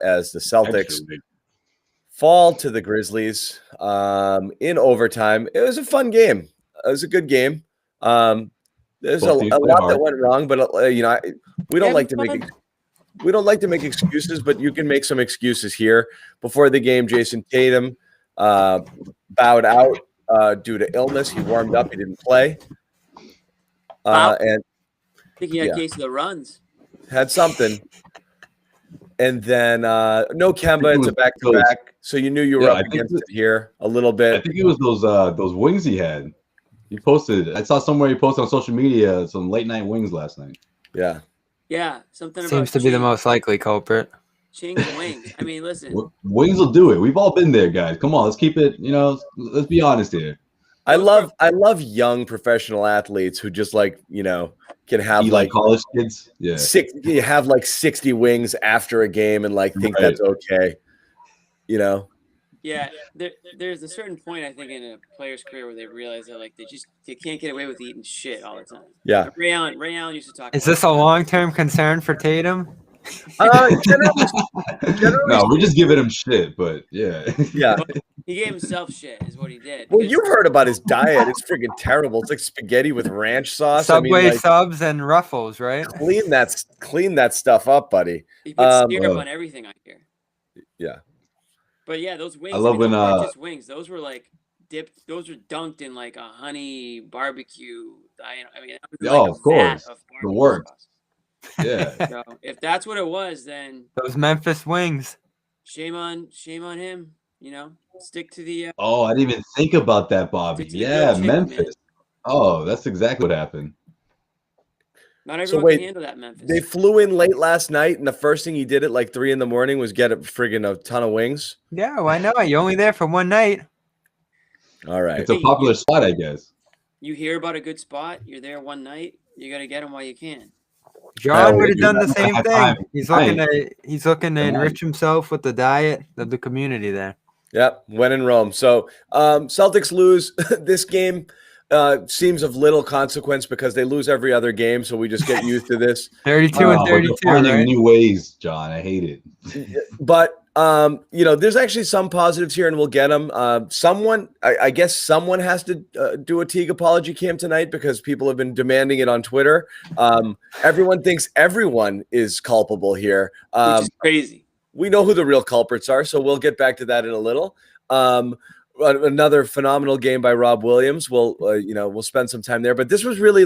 as the Celtics Actually, fall to the Grizzlies in overtime. It was a fun game. It was a good game. There's a lot that went wrong, but we don't like to make excuses, but you can make some excuses here. Before the game, Jayson Tatum bowed out due to illness. He warmed up. He didn't play. And I think he had a case of the runs. Had something. And then no Kemba. It's a back-to-back. So you knew you were up against it here a little bit. I think it was those wings he had. He posted. I saw somewhere he posted on social media some late night wings last night. Yeah. Yeah, something seems to be the most likely culprit. Ching's wings. I mean, listen. Wings will do it. We've all been there, guys. Come on, let's keep it. Let's be honest here. I love young professional athletes who just can have college kids. Yeah. You have 60 wings after a game and think that's okay. Yeah, there's a certain point I think in a player's career where they realize that they can't get away with eating shit all the time. Yeah. Ray Allen used to talk. Is this a long-term concern for Tatum? Generally, no, we're just giving him shit, but yeah. Well, he gave himself shit, is what he did. Well, you've heard about his diet. It's freaking terrible. It's like spaghetti with ranch sauce. Subway subs and Ruffles, right? Clean that stuff up, buddy. He puts syrup on everything I hear. Yeah. But yeah, those wings. I love when just wings. Those were dipped. Those were dunked in a honey barbecue. Of course, the work. Sauce. Yeah. So if that's what it was, then those Memphis wings. Shame on him. Stick to the. I didn't even think about that, Bobby. Yeah, Memphis. Man. Oh, that's exactly what happened. Not everyone can handle that, Memphis. They flew in late last night, and the first thing he did at 3 a.m. was get a ton of wings. Yeah, why not? You're only there for one night. All right. It's a popular spot, I guess. You hear about a good spot, you're there one night, you got to get them while you can. John would have done the same thing. He's looking to enrich himself with the diet of the community there. Yep, when in Rome. So Celtics lose this game. Seems of little consequence because they lose every other game, so we just get used to this. 32 and 32. Finding new ways, John. I hate it. But there's actually some positives here, and we'll get them. I guess someone has to do a Teague apology camp tonight because people have been demanding it on Twitter. Everyone thinks everyone is culpable here. Which is crazy. We know who the real culprits are, so we'll get back to that in a little. Another phenomenal game by Rob Williams. We'll spend some time there, but this was really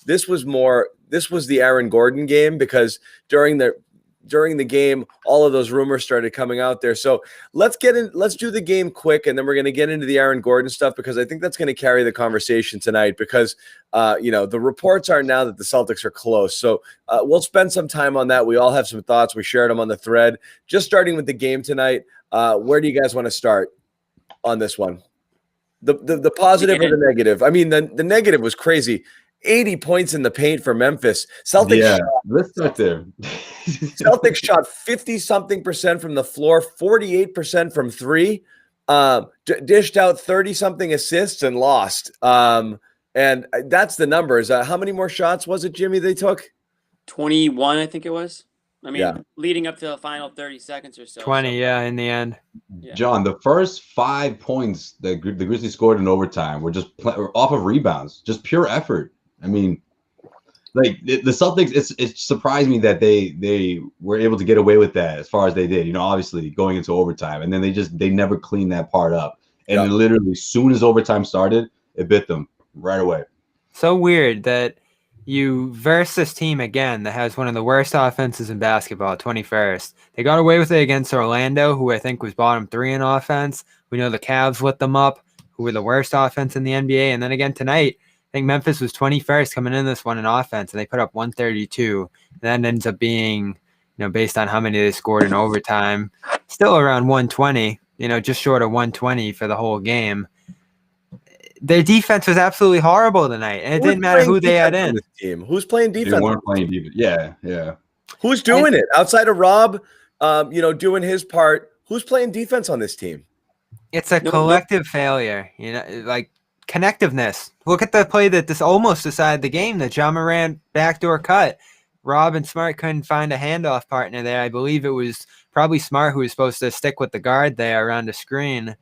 this was the Aaron Gordon game because during the game, all of those rumors started coming out there. So let's do the game quick, and then we're going to get into the Aaron Gordon stuff because I think that's going to carry the conversation tonight because, the reports are now that the Celtics are close. So we'll spend some time on that. We all have some thoughts. We shared them on the thread. Just starting with the game tonight, where do you guys want to start on this one? The positive or the negative? I mean, the negative was crazy. 80 points in the paint for Memphis. Let's start there. Celtics shot 50-something% from the floor, 48% from three, dished out 30-something assists and lost. And that's the numbers. How many more shots was it, Jimmy, they took? 21, I think it was. I mean, leading up to the final 30 seconds or so. 20, in the end. Yeah. John, the first 5 points that the Grizzlies scored in overtime were just off of rebounds, just pure effort. I mean, the Celtics, it surprised me that they were able to get away with that as far as they did, obviously going into overtime. And then they never cleaned that part up. And then literally as soon as overtime started, it bit them right away. So weird that you verse this team again that has one of the worst offenses in basketball, 21st. They got away with it against Orlando, who I think was bottom 3 in offense. We know the Cavs lit them up, who were the worst offense in the NBA. And then again tonight, I think Memphis was 21st coming in this one in offense, and they put up 132. And that ends up being, based on how many they scored in overtime, still around 120, just short of 120 for the whole game. Their defense was absolutely horrible tonight, and it didn't matter who they had in. Team. Who's playing defense? They weren't playing defense. Yeah. Who's doing it outside of Rob? Doing his part. Who's playing defense on this team? It's a collective failure. Connectiveness. Look at the play that almost decided the game. The Ja Morant backdoor cut. Rob and Smart couldn't find a handoff partner there. I believe it was probably Smart who was supposed to stick with the guard there around the screen.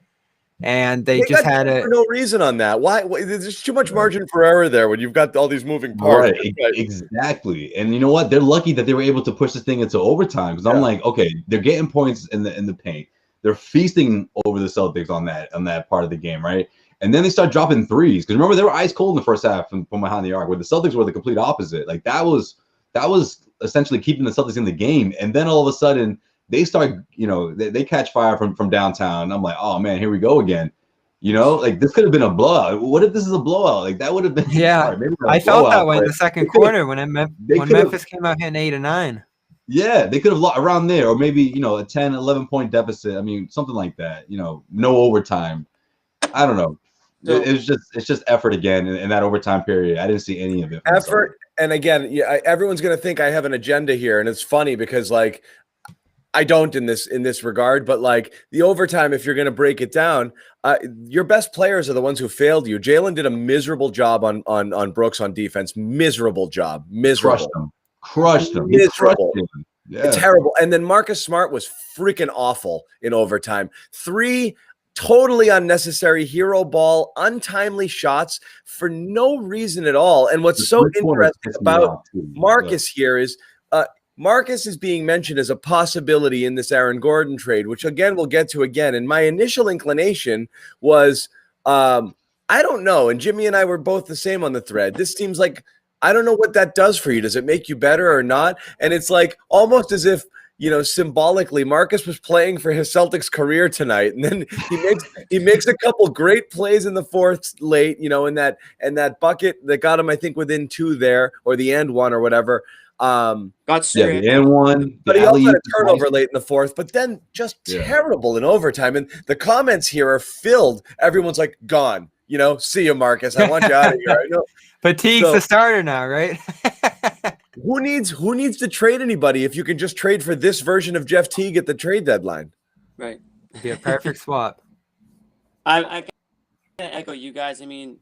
And they just got had for no reason on that. Why? There's too much margin for error there when you've got all these moving parts. Right, exactly. And you know what? They're lucky that they were able to push this thing into overtime because I'm like, okay, they're getting points in the paint. They're feasting over the Celtics on that part of the game, right? And then they start dropping threes because remember they were ice cold in the first half from behind the arc, where the Celtics were the complete opposite. Like that was essentially keeping the Celtics in the game. And then all of a sudden they start, they catch fire from downtown. I'm like, oh man, here we go again. Like this could have been a blowout. What if this is a blowout? Like that would have been I felt that way in the second quarter when Memphis came out hitting 8 or 9. Yeah, they could have lost around there, or maybe a 10, 11 point deficit. I mean, something like that. No overtime. I don't know. So, it's just effort again in that overtime period. I didn't see any of it. Effort, and again, everyone's gonna think I have an agenda here, and it's funny because like I don't in this regard, but like the overtime, if you're gonna break it down, your best players are the ones who failed you. Jaylen did a miserable job on Brooks on defense. Miserable job. Miserable. Crushed him. Miserable. Yeah. Terrible. And then Marcus Smart was freaking awful in overtime. 3 totally unnecessary hero ball, untimely shots for no reason at all. And what's so interesting about Marcus here is Marcus is being mentioned as a possibility in this Aaron Gordon trade, which again we'll get to again. And my initial inclination was I don't know. And Jimmy and I were both the same on the thread. This seems like I don't know what that does for you. Does it make you better or not? And it's like almost as if symbolically, Marcus was playing for his Celtics career tonight, and then he makes a couple great plays in the fourth late, and that bucket that got him, I think, within 2 there, or the end one or whatever. Got straight. The end one, but he also had a turnover late in the fourth. But then just terrible in overtime, and the comments here are filled. Everyone's like, "Gone." See you, Marcus. I want you out of here. I know. But Teague's the starter now, right? Who needs to trade anybody if you can just trade for this version of Jeff Teague at the trade deadline? Right. It'd be a perfect swap. I can echo you guys. I mean,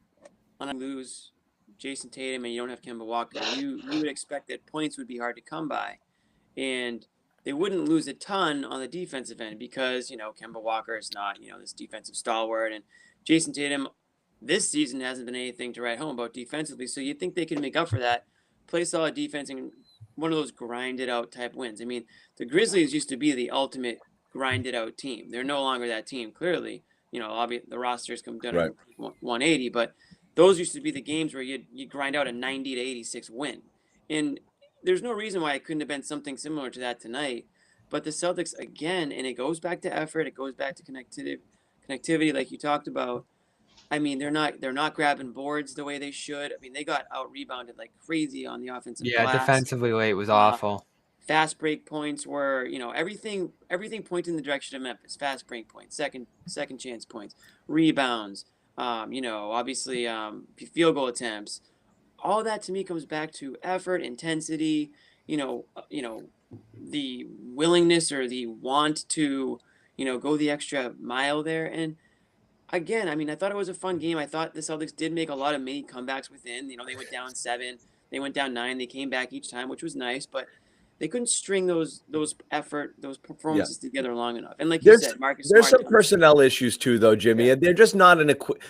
when I lose Jayson Tatum and you don't have Kemba Walker, you would expect that points would be hard to come by. And they wouldn't lose a ton on the defensive end because, Kemba Walker is not, this defensive stalwart. And Jayson Tatum this season hasn't been anything to write home about defensively. So you think they can make up for that, play solid defense, and one of those grinded out type wins. I mean, the Grizzlies used to be the ultimate grinded out team. They're no longer that team, clearly. Obviously the rosters come down to 180, but those used to be the games where you'd grind out a 90 to 86 win. And there's no reason why it couldn't have been something similar to that tonight. But the Celtics, again, and it goes back to effort, it goes back to connectivity like you talked about. I mean, they're not grabbing boards the way they should. I mean, they got out rebounded like crazy on the offensive glass. Defensively late was awful. Fast break points were, everything pointed in the direction of Memphis. Fast break points, second chance points, rebounds, obviously field goal attempts. All that to me comes back to effort, intensity, the willingness or the want to, go the extra mile there. And again, I mean, I thought it was a fun game. I thought the Celtics did make a lot of mini comebacks within. They went down 7, they went down 9, they came back each time, which was nice, but they couldn't string those performances together long enough. And like you said, Marcus, there's some personnel issues too, though, Jimmy. They're just not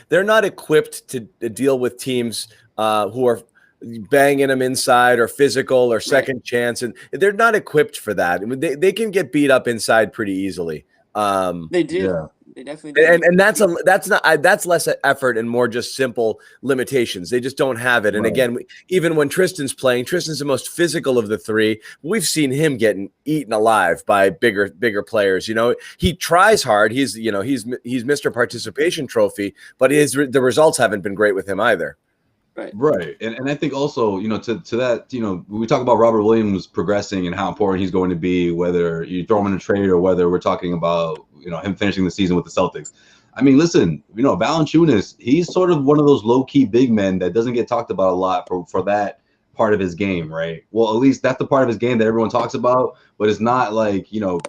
they're not equipped to deal with teams who are banging them inside or physical or second chance, and they're not equipped for that. I mean, they can get beat up inside pretty easily. They do. Yeah. They definitely do. And that's less effort and more just simple limitations. They just don't have it. And again, even when Tristan's playing, Tristan's the most physical of the 3. We've seen him getting eaten alive by bigger players. He tries hard. He's Mr. Participation Trophy, but the results haven't been great with him either. Right. And I think also, to that, when we talk about Robert Williams progressing and how important he's going to be, whether you throw him in a trade or whether we're talking about, him finishing the season with the Celtics. I mean, listen, Valanciunas, he's sort of one of those low-key big men that doesn't get talked about a lot for part of his game, right? Well, at least that's the part of his game that everyone talks about, but it's not like, you know,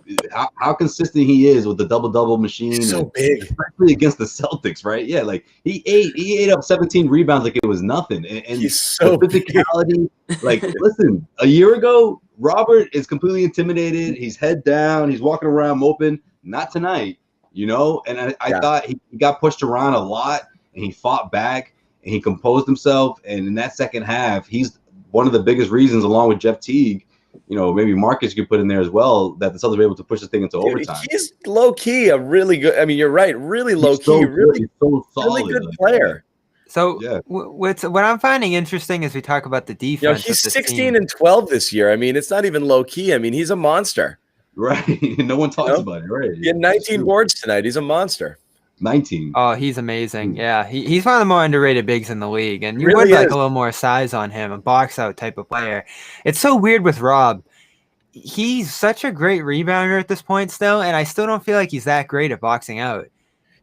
how consistent he is with the double-double machine. He's so big. Especially against the Celtics, right? Yeah, like he ate up 17 rebounds like it was nothing. And he's so the physicality, like, listen, a year ago, Robert is completely intimidated. He's head down. He's walking around moping. Not tonight, you know? And I thought he got pushed around a lot, and he fought back, and he composed himself. And in that second half, he's one of the biggest reasons, along with Jeff Teague, you know, maybe Marcus could put in there as well, that the Celtics were able to push this thing into overtime. He's low key a really good. I mean, you're right, really low key, so really, so solid, really good player. So what I'm finding interesting as we talk about the defense. You know, he's 16 and 12 this year. I mean, it's not even low key. I mean, he's a monster. Right. No one talks about it. Right. He had 19 boards tonight. He's a monster. 19. Oh, he's amazing. Yeah, he's one of the more underrated bigs in the league, and you Really would like is. a little more size on him, a box out type of player. It's so weird with Rob. He's such a great rebounder at this point still, and I still don't feel like he's that great at boxing out.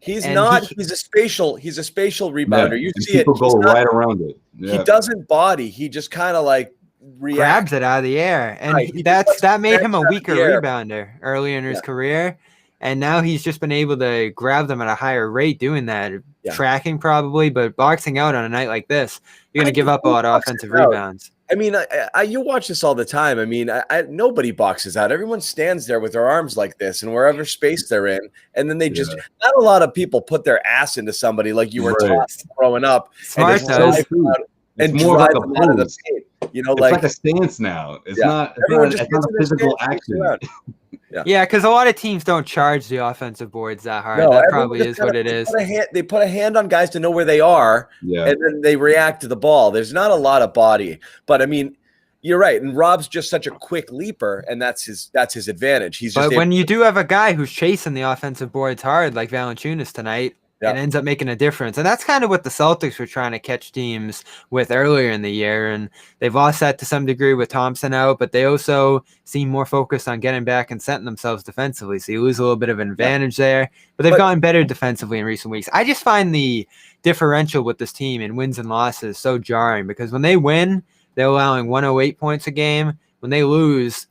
He's And not. He's a spatial rebounder. Yeah, You and see it. people go right around it. Yeah. He doesn't body. He just kind of like reacts. Grabs it out of the air, and Right, he just that made him a grabs it out of weaker the air. rebounder earlier in his career, and now he's just been able to grab them at a higher rate doing that, tracking probably, but boxing out on a night like this, you're going to give up a lot of offensive rebounds. I mean, you watch this all the time. I mean, nobody boxes out. Everyone stands there with their arms like this and wherever space they're in. And then they just, not a lot of people put their ass into somebody like you were taught growing up. Smart and just it's and more drive like a them out of the pose. paint. You know, It's like a stance now. It's not Everyone it's not a physical action. Yeah, because a lot of teams don't charge the offensive boards that hard. No, that probably is what it is. They put a hand on guys to know where they are, and then they react to the ball. There's not a lot of body, but I mean, you're right. And Rob's just such a quick leaper, and that's his advantage. He's just. But when you do have a guy who's chasing the offensive boards hard, like Valanciunas tonight, it ends up making a difference. And that's kind of what the Celtics were trying to catch teams with earlier in the year. And they've lost that to some degree with Thompson out, but they also seem more focused on getting back and setting themselves defensively. So you lose a little bit of an advantage there, but they've gotten better defensively in recent weeks. I just find the differential with this team in wins and losses so jarring, because when they win, they're allowing 108 points a game. When they lose,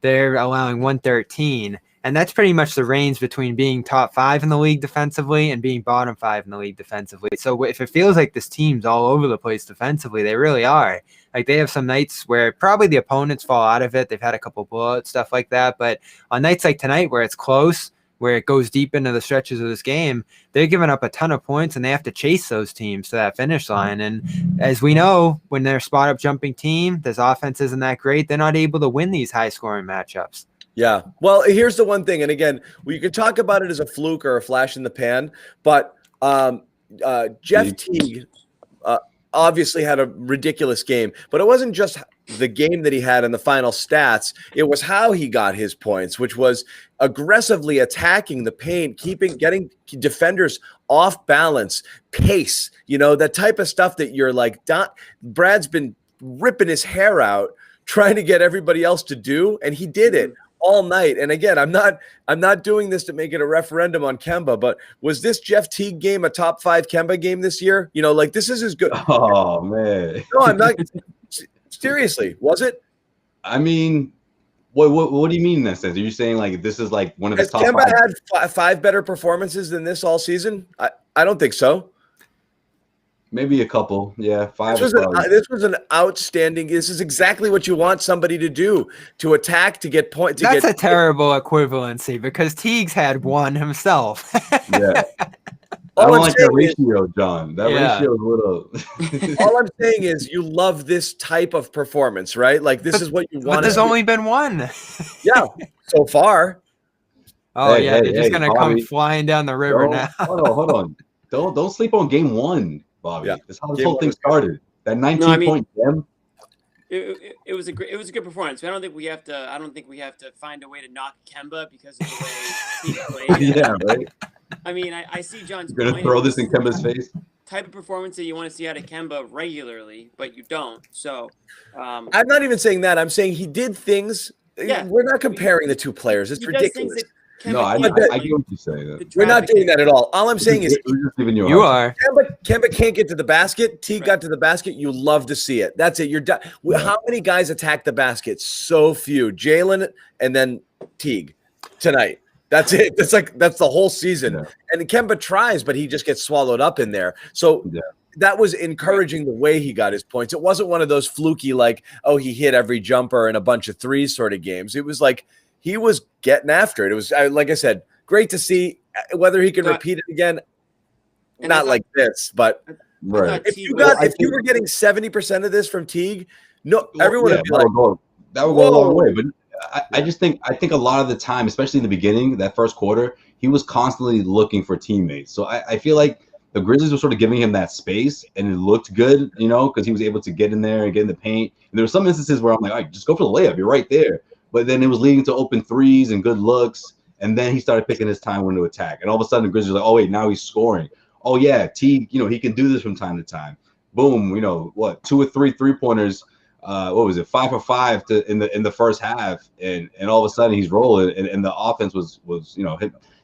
they're allowing 113. And that's pretty much the range between being top 5 in the league defensively and being bottom 5 in the league defensively. So if it feels like this team's all over the place defensively, they really are. Like, they have some nights where probably the opponents fall out of it. They've had a couple blowouts, stuff like that. But on nights like tonight where it's close, where it goes deep into the stretches of this game, they're giving up a ton of points, and they have to chase those teams to that finish line. And as we know, when they're a spot-up jumping team, this offense isn't that great. They're not able to win these high-scoring matchups. Yeah. Well, here's the one thing. And again, you can talk about it as a fluke or a flash in the pan, but Jeff Teague obviously had a ridiculous game, but it wasn't just the game that he had in the final stats. It was how he got his points, which was aggressively attacking the paint, getting defenders off balance, pace, that type of stuff that you're like, Brad's been ripping his hair out trying to get everybody else to do. And he did it all night. And again, I'm not doing this to make it a referendum on Kemba, but was this Jeff Teague game a top 5 Kemba game this year? This is as good. Oh man. No, I'm not. Seriously, was it? I mean, what do you mean in that sense? Are you saying like this is like one of his top Kemba 5? had 5 better performances than this all season? I don't think so. Maybe a couple. Yeah, 5. This was an outstanding. This is exactly what you want somebody to do, to attack, to get points. That's a terrible equivalency, because Teague's had one himself. Yeah. I don't like that ratio, John. That ratio is a little. All I'm saying is you love this type of performance, right? Like this is what you want. But there's only been one. Yeah, so far. Oh they're just gonna come flying down the river now. Hold on. Don't sleep on game 1. Bobby, that's how this whole thing started. That 19-point gem. It was a good performance. I don't think we have to find a way to knock Kemba because of the way he played. Yeah, right. I mean, I see John's You're gonna throw this in Kemba's face. Type of performance that you want to see out of Kemba regularly, but you don't. So, I'm not even saying that. I'm saying he did things. Yeah. We're not comparing the two players. It's ridiculous. No, I Kemba get what you're saying. We're not doing that at all. All I'm saying is We're just giving you a You hard time. are. Kemba can't get to the basket. Teague got to the basket. You love to see it. That's it. You're done. Yeah. How many guys attack the basket? So few. Jaylen and then Teague tonight. That's it. That's the whole season. Yeah. And Kemba tries, but he just gets swallowed up in there. So that was encouraging the way he got his points. It wasn't one of those fluky, like, oh, he hit every jumper and a bunch of threes sort of games. It was like he was getting after it. It was, like I said, great to see. Whether he can repeat it again, not like this, but Right. if you were getting 70% of this from Teague, everyone would be like, that would go a long way. But I think a lot of the time, especially in the beginning, that first quarter, he was constantly looking for teammates. So I feel like the Grizzlies were sort of giving him that space, and it looked good, because he was able to get in there and get in the paint. And there were some instances where I'm like, all right, just go for the layup. You're right there. But then it was leading to open threes and good looks. And then he started picking his time when to attack. And all of a sudden, the Grizzlies were like, oh, wait, now he's scoring. Oh, yeah, Teague, he can do this from time to time. Boom, 2 or 3 3-pointers. What was it, 5 for 5 in the first half. And all of a sudden, he's rolling. And the offense was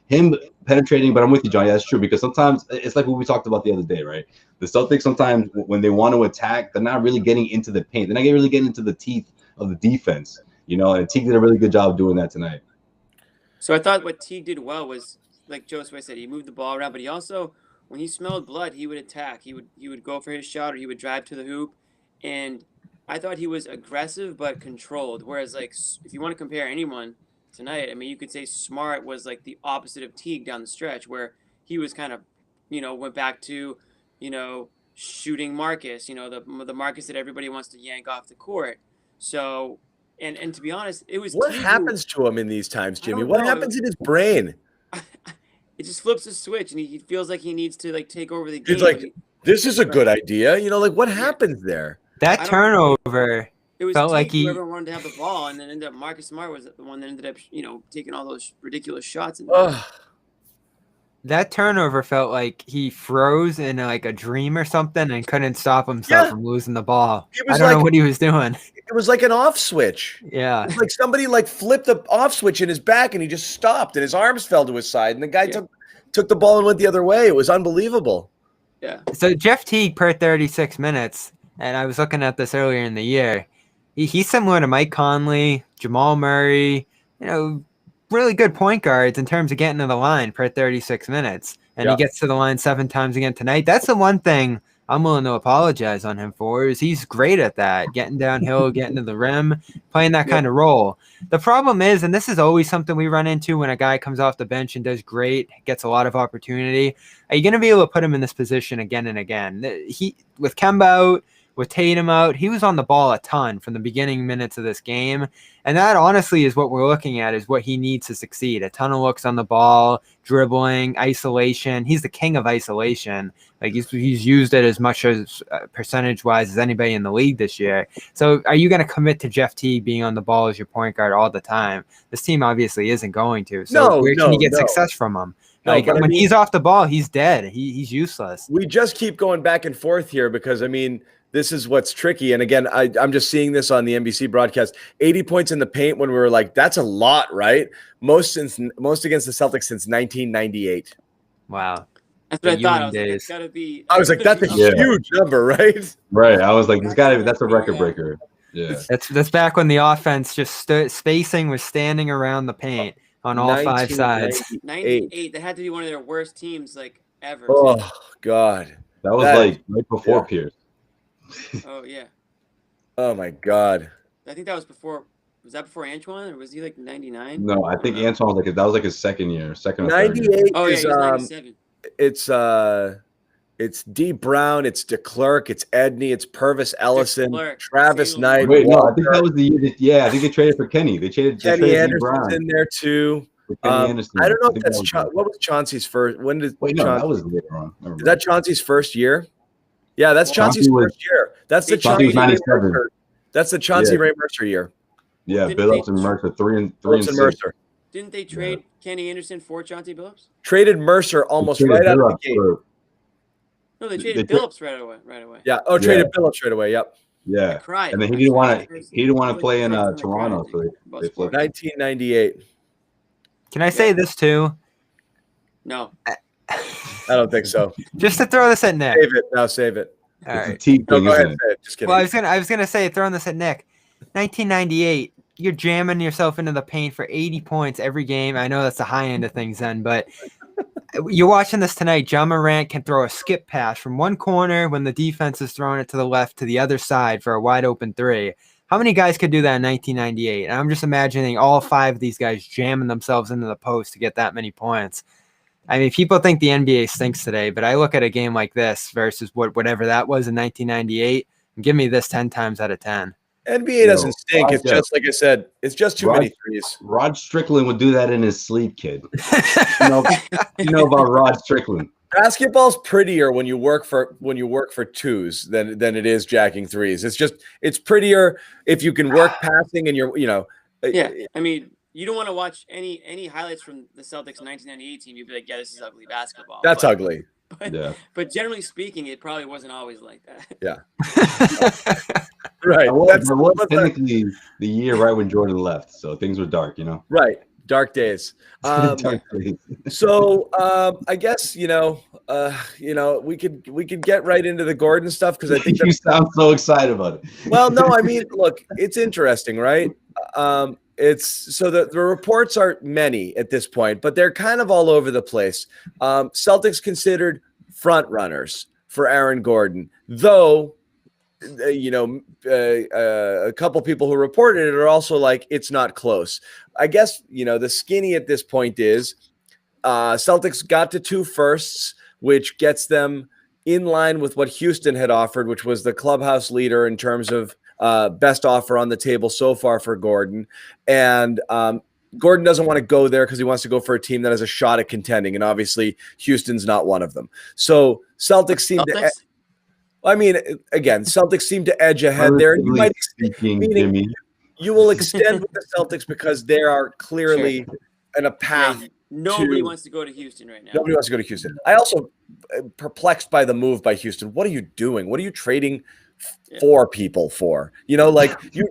him penetrating. But I'm with you, Johnny. That's true, because sometimes it's like what we talked about the other day, right? The Celtics, sometimes when they want to attack, they're not really getting into the paint. They're not really getting into the teeth of the defense, and Teague did a really good job of doing that tonight. So I thought what Teague did well was, like Josue said, he moved the ball around, but he also, when he smelled blood, he would attack. He would go for his shot, or he would drive to the hoop. And I thought he was aggressive but controlled. Whereas, like, if you want to compare anyone tonight, I mean, you could say Smart was like the opposite of Teague down the stretch, where he was kind of, went back to, shooting Marcus, the Marcus that everybody wants to yank off the court. So. And to be honest, it was what Teague happens to him in these times, Jimmy? don't What know. happens in his brain? It just flips a switch, and he feels like he needs to take over the game. He's like, this is a good idea. What happens there? That turnover it was felt like whoever wanted to have the ball, and then ended up Marcus Smart was the one that ended up taking all those ridiculous shots. That turnover felt like he froze in like a dream or something and couldn't stop himself from losing the ball. I don't know what he was doing. It was like an off switch. Yeah. It was like somebody flipped the off switch in his back, and he just stopped, and his arms fell to his side, and the guy took the ball and went the other way. It was unbelievable. Yeah. So Jeff Teague per 36 minutes, and I was looking at this earlier in the year. He's similar to Mike Conley, Jamal Murray, really good point guards in terms of getting to the line per 36 minutes. And he gets to the line 7 times again tonight. That's the one thing I'm willing to apologize on him for, is he's great at that, getting downhill, getting to the rim, playing that kind of role. The problem is, and this is always something we run into when a guy comes off the bench and does great, gets a lot of opportunity, are you going to be able to put him in this position again and again? With Kemba out, with Tatum out, he was on the ball a ton from the beginning minutes of this game. And that honestly is what we're looking at, is what he needs to succeed. A ton of looks on the ball, dribbling, isolation. He's the king of isolation. Like he's used it as much as percentage-wise as anybody in the league this year. So are you going to commit to Jeff Teague being on the ball as your point guard all the time? This team obviously isn't going to. So where can you get success from him? When he's off the ball, he's dead. He's useless. We just keep going back and forth here because, this is what's tricky. And again, I'm just seeing this on the NBC broadcast. 80 points in the paint when we were like, that's a lot, right? Most against the Celtics since 1998. Wow. That's what I thought. I was like, it's gotta be. I was like, that's a huge number, right? Right. I was like, that's a record breaker. Yeah. That's back when the offense just spacing was standing around the paint on all 5 sides. 98. That had to be one of their worst teams ever. Oh God. That was right before Pierce. Oh yeah. Oh my God. I think that was before. Was that before Antoine, or was he 99? No, I think Antoine was that was his second year, second or 98 third year. Oh yeah, is, he was 97. It's D Brown, it's DeClerc, it's Edney, it's Purvis Ellison, DeClerc, Travis Knight. Wait, no, I think that was the year. I think they traded for Kenny. They traded Kenny Anderson's Anderson's in there too. I don't know if that's what was Chauncey's first. When did that was later on. Is that Chauncey's first year? Yeah, that's Chauncey's first year. That's the Chauncey Ray Mercer. That's the Chauncey Ray Mercer year. Yeah, Billups and Mercer, 3 and 6. Mercer. Didn't they trade Kenny Anderson for Chauncey Billups? Traded Mercer almost right out of the gate. No, they traded Billups right away. Yeah. Oh, traded Billups right away. Yep. Yeah. I cried. And then he didn't want to play in Toronto, so they flipped. 1998. Can I say this too? No. I don't think so. Just to throw this at Nick. Save it. No, save it. All It's a right. team No, thing, go ahead. isn't it? Say it. Just kidding. Well, I was gonna say throwing this at Nick. 1998. You're jamming yourself into the paint for 80 points every game. I know that's the high end of things then, but you're watching this tonight. Ja Morant can throw a skip pass from one corner when the defense is throwing it to the left to the other side for a wide open three. How many guys could do that in 1998? And I'm just imagining all 5 of these guys jamming themselves into the post to get that many points. I mean, people think the NBA stinks today, but I look at a game like this versus whatever that was in 1998, and give me this 10 times out of 10. NBA doesn't stink. It's just like I said. It's just too many threes. Rod Strickland would do that in his sleep, kid. you know about Rod Strickland. Basketball's prettier when you work for twos than it is jacking threes. It's prettier if you can work passing and you're. Yeah, I mean, you don't want to watch any highlights from the Celtics 1998 team. You'd be like, yeah, this is ugly basketball. That's ugly. But generally speaking, it probably wasn't always like that. Yeah. Right. That was technically the year right when Jordan left, so things were dark, Right. Dark days. So I guess we could get right into the Gordon stuff because I think you sound so excited about it. Well, no, I mean, look, it's interesting, right? It's so the reports are many at this point, but they're kind of all over the place. Celtics considered front runners for Aaron Gordon, though. A couple people who reported it are also like it's not close. I guess the skinny at this point is Celtics got to 2 firsts, which gets them in line with what Houston had offered, which was the clubhouse leader in terms of best offer on the table so far for Gordon. And Gordon doesn't want to go there because he wants to go for a team that has a shot at contending, and obviously Houston's not one of them. So Celtics seem to. I mean, again, Celtics seem to edge ahead there. You might you will extend with the Celtics because they are clearly in a path. Yeah, nobody wants to go to Houston right now. Nobody wants to go to Houston. I also perplexed by the move by Houston. What are you doing? What are you trading 4 people for? You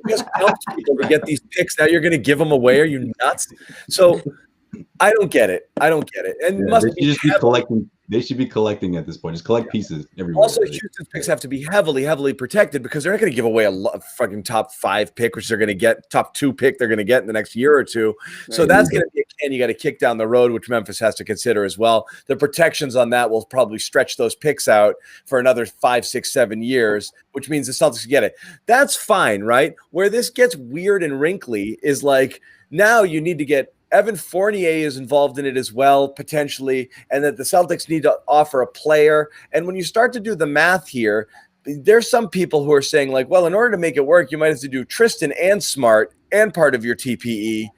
just helped people to get these picks. Now you're going to give them away. Are you nuts? So I don't get it. And they should be collecting at this point. Just collect pieces everywhere. Also, Houston's picks have to be heavily, heavily protected because they're not going to give away a fucking top 5 pick, which they're going to get top 2 pick they're going to get in the next year or two. Right. So that's going to be a can you got to kick down the road, which Memphis has to consider as well. The protections on that will probably stretch those picks out for another 5, 6, 7 years, which means the Celtics get it. That's fine, right? Where this gets weird and wrinkly is like now you need to get Evan Fournier is involved in it as well, potentially, and that the Celtics need to offer a player. And when you start to do the math here, there's some people who are saying like, well, in order to make it work, you might have to do Tristan and Smart and part of your TPE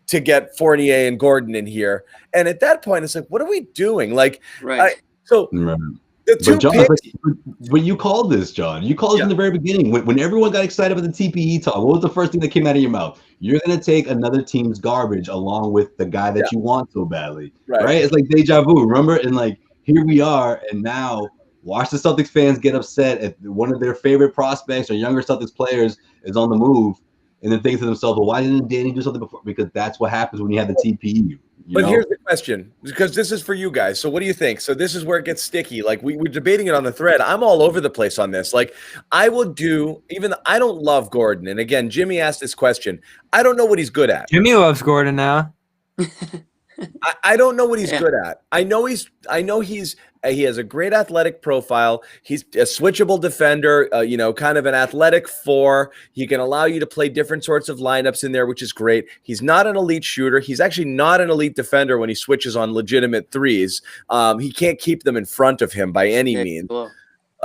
to get Fournier and Gordon in here. And at that point, it's like, what are we doing? Like, right. The 2 picks. But you called this, John. You called it in the very beginning. When everyone got excited about the TPE talk, what was the first thing that came out of your mouth? You're going to take another team's garbage along with the guy that you want so badly. Right? It's like deja vu, remember? And like, here we are, and now watch the Celtics fans get upset at one of their favorite prospects or younger Celtics players is on the move, and then think to themselves, well, why didn't Danny do something before? Because that's what happens when you have the TPE. But here's the question, because this is for you guys. So what do you think? So this is where it gets sticky. Like we're debating it on the thread. I'm all over the place on this. Like I would do, I don't love Gordon. And again, Jimmy asked this question. I don't know what he's good at. Jimmy loves Gordon now. I don't know what he's good at. I know he has a great athletic profile. He's a switchable defender, kind of an athletic 4. He can allow you to play different sorts of lineups in there, which is great. He's not an elite shooter. He's actually not an elite defender when he switches on legitimate threes. He can't keep them in front of him by any means. Cool.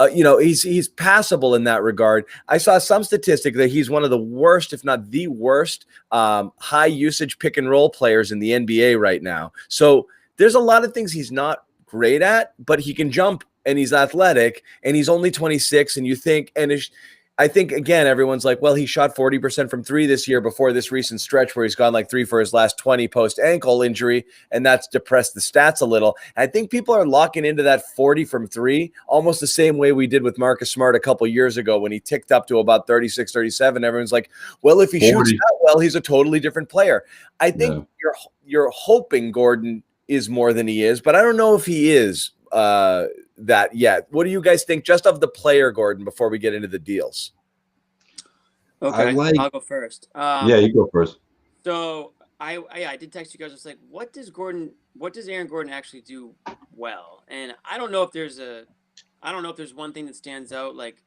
He's passable in that regard. I saw some statistic that he's one of the worst, if not the worst, high usage pick and roll players in the NBA right now. So there's a lot of things he's not great at, but he can jump and he's athletic and he's only 26. And you think, I think, again, everyone's like, well, he shot 40% from three this year before this recent stretch where he's gone like 3 for his last 20 post-ankle injury, and that's depressed the stats a little. I think people are locking into that 40 from three almost the same way we did with Marcus Smart a couple years ago when he ticked up to about 36, 37. Everyone's like, well, if he 40. shoots that well, he's a totally different player. I think you're hoping Gordon is more than he is, but I don't know if he is that yet. What do you guys think just of the player, Gordon, before we get into the deals? Okay, I'll go first. Yeah, you go first. So I did text you guys. I was like, what does Aaron Gordon actually do well? And I don't know if there's one thing that stands out like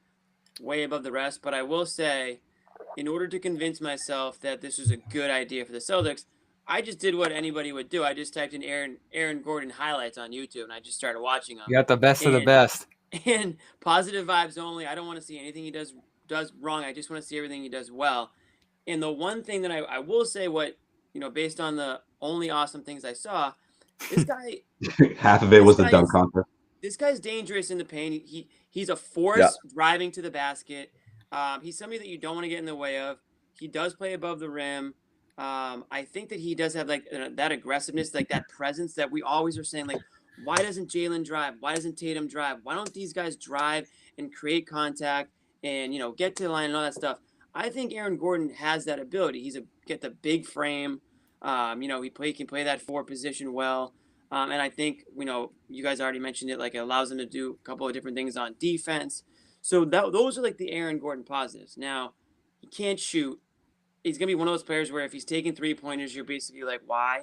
way above the rest, but I will say, in order to convince myself that this is a good idea for the Celtics, I just did what anybody would do. I just typed in Aaron Gordon highlights on YouTube, and I just started watching them. You got the best of the best. And positive vibes only. I don't want to see anything he does wrong. I just want to see everything he does well. And the one thing that I will say, based on the only awesome things I saw, this guy half of it was the dunk contest. This guy's dangerous in the paint. He's a force driving to the basket. He's somebody that you don't want to get in the way of. He does play above the rim. I think that he does have like that aggressiveness, like that presence that we always are saying, like, why doesn't Jaylen drive? Why doesn't Tatum drive? Why don't these guys drive and create contact and, get to the line and all that stuff? I think Aaron Gordon has that ability. He's get the big frame. He can play that 4 position well. And I think, you guys already mentioned it, like it allows him to do a couple of different things on defense. So those are like the Aaron Gordon positives. Now, he can't shoot. He's going to be one of those players where if he's taking 3-pointers, you're basically like, why?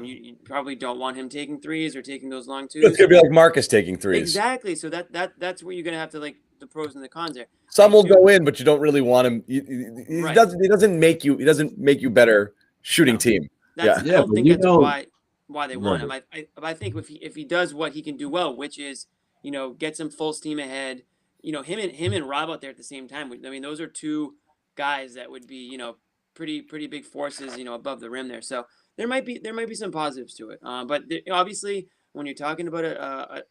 You probably don't want him taking threes or taking those long twos. It's going to be like Marcus taking threes. Exactly. So that's where you're going to have to like the pros and the cons there. Some will go in, but you don't really want him. He doesn't make you better shooting team. I don't think that's why they want him. I think if he does what he can do well, which is, gets him full steam ahead, him and Rob out there at the same time. I mean, those are two guys that would be, pretty big forces, above the rim there. So there might be some positives to it. But obviously, when you're talking about a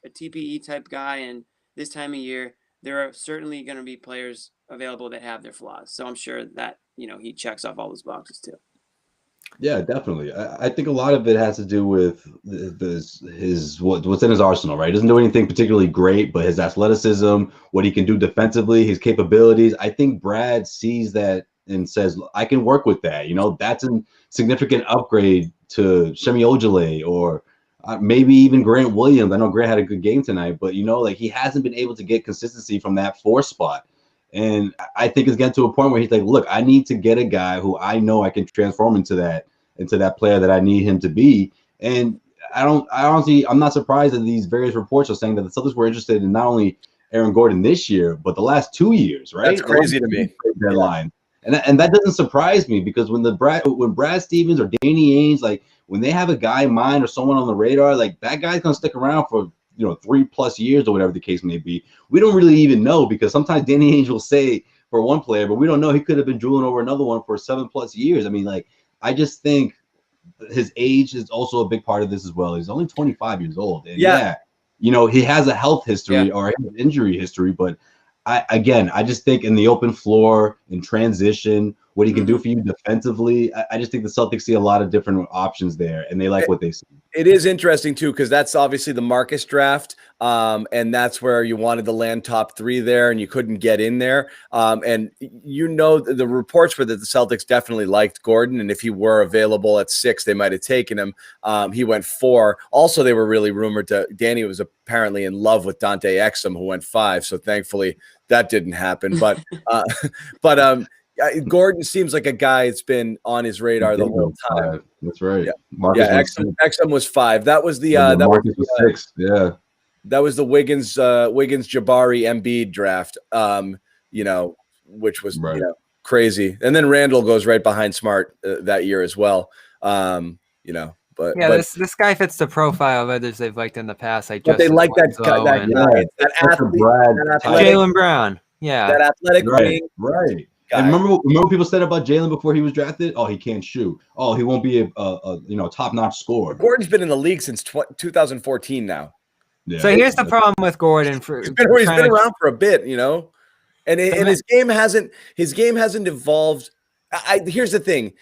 TPE type guy and this time of year, there are certainly going to be players available that have their flaws. So I'm sure that he checks off all those boxes too. Yeah, definitely. I think a lot of it has to do with what's in his arsenal, right? He doesn't do anything particularly great, but his athleticism, what he can do defensively, his capabilities. I think Brad sees that and says, I can work with that. That's a significant upgrade to Semi Ojeleye or maybe even Grant Williams. I know Grant had a good game tonight, but he hasn't been able to get consistency from that 4 spot. And I think it's getting to a point where he's like, look, I need to get a guy who I know I can transform into that player that I need him to be. And I'm not surprised that these various reports are saying that the Celtics were interested in not only Aaron Gordon this year, but the last 2 years, right? That's crazy to me. Deadline. And that doesn't surprise me because when Brad Stevens or Danny Ainge, like when they have a guy in mind or someone on the radar, like that guy's going to stick around for 3+ years or whatever the case may be. We don't really even know because sometimes Danny Ainge will say for one player, but we don't know he could have been drooling over another one for 7+ years. I mean, like, I just think his age is also a big part of this as well. He's only 25 years old. And he has a health history or an injury history, but I just think in the open floor, in transition, what he can do for you defensively, I just think the Celtics see a lot of different options there, and they like what they see. It is interesting, too, because that's obviously the Marcus draft, and that's where you wanted to land top 3 there, and you couldn't get in there. And the reports were that the Celtics definitely liked Gordon, and if he were available at 6, they might have taken him. He went 4. Also, they were really rumored to – Danny was apparently in love with Dante Exum, who went 5, so thankfully that didn't happen. But Gordon seems like a guy that's been on his radar the whole time. That's right. Exum was 5. That was the Marcus was 6. Yeah. That was the Wiggins, Jabari, Embiid draft. Which was crazy. And then Randall goes right behind Smart that year as well. But this guy fits the profile of others they've liked in the past. But they like that guy. That athlete, Jaylen Brown. Yeah, that athletic wing. Right. And remember people said about Jaylen before he was drafted? Oh, he can't shoot. Oh, he won't be a top-notch scorer. Gordon's been in the league since 2014 now. Yeah. So here's the problem with Gordon. He's been around for a bit, And his game hasn't evolved. Here's the thing.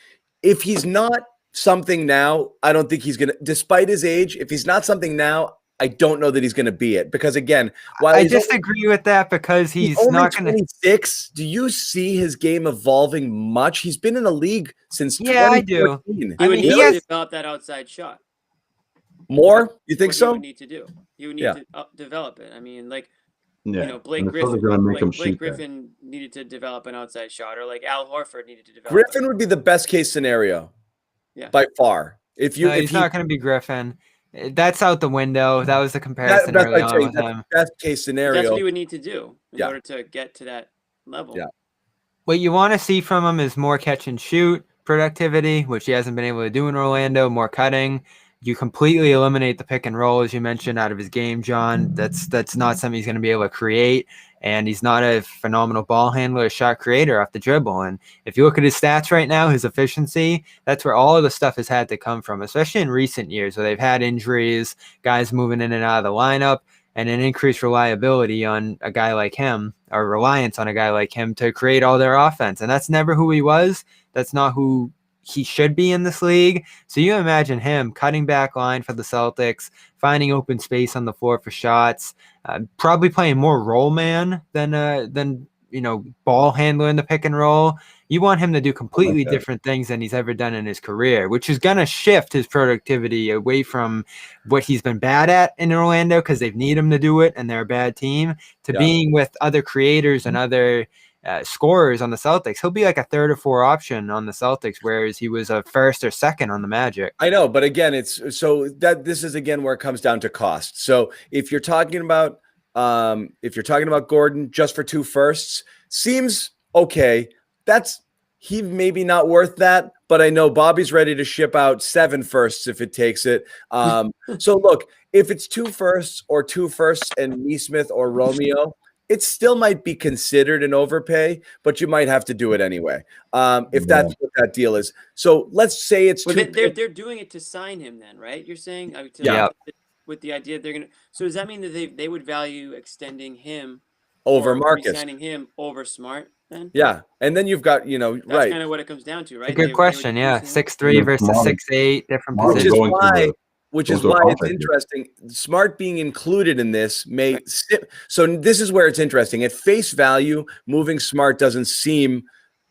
If he's not something now, I don't think he's going to, despite his age, if he's not something now, I don't know that he's going to be it. Because again, while I disagree with that because he's only not going to. 26. Do you see his game evolving much? He's been in the league since 2014. I do. He would need to develop that outside shot. More? You think so? He would need to do. He would need to develop it. I mean, like, Blake Griffin needed to develop an outside shot, or like Al Horford needed to develop. Griffin would be the best case scenario. Yeah. By far. If he's not going to be Griffin. That's out the window. That was the comparison early on with him. Best case scenario. That's what he would need to do in order to get to that level. Yeah. What you want to see from him is more catch and shoot productivity, which he hasn't been able to do in Orlando, more cutting. You completely eliminate the pick and roll, as you mentioned, out of his game, John. That's not something he's going to be able to create. And he's not a phenomenal ball handler, shot creator off the dribble. And if you look at his stats right now, his efficiency, that's where all of the stuff has had to come from, especially in recent years where they've had injuries, guys moving in and out of the lineup, and an increased reliability on a guy like him, or reliance on a guy like him to create all their offense. And that's never who he was. That's not who he should be in this league. So you imagine him cutting back line for the Celtics, finding open space on the floor for shots, probably playing more roll man than ball handler in the pick and roll. You want him to do completely different things than he's ever done in his career, which is going to shift his productivity away from what he's been bad at in Orlando because they need him to do it and they're a bad team, to being with other creators and other scorers on the Celtics. He'll be like a third or fourth option on the Celtics, whereas he was a first or second on the Magic. I know, but again, this is again where it comes down to cost. So if you're talking about Gordon just for 2 firsts, seems okay. He maybe not worth that, but I know Bobby's ready to ship out 7 firsts if it takes it. So look, if it's 2 firsts or 2 firsts and Nesmith or Romeo, it still might be considered an overpay, but you might have to do it anyway. If that's what that deal is. So let's say it's they're doing it to sign him then, right? You're saying with the idea they're going to. So does that mean that they would value extending him over Marcus, signing him over Smart then? Yeah. And then you've got, that's kind of what it comes down to, right? A good question. 6'3" versus 6'8", different positions. Which is why it's interesting. Smart being included in this so this is where it's interesting. At face value, moving Smart doesn't seem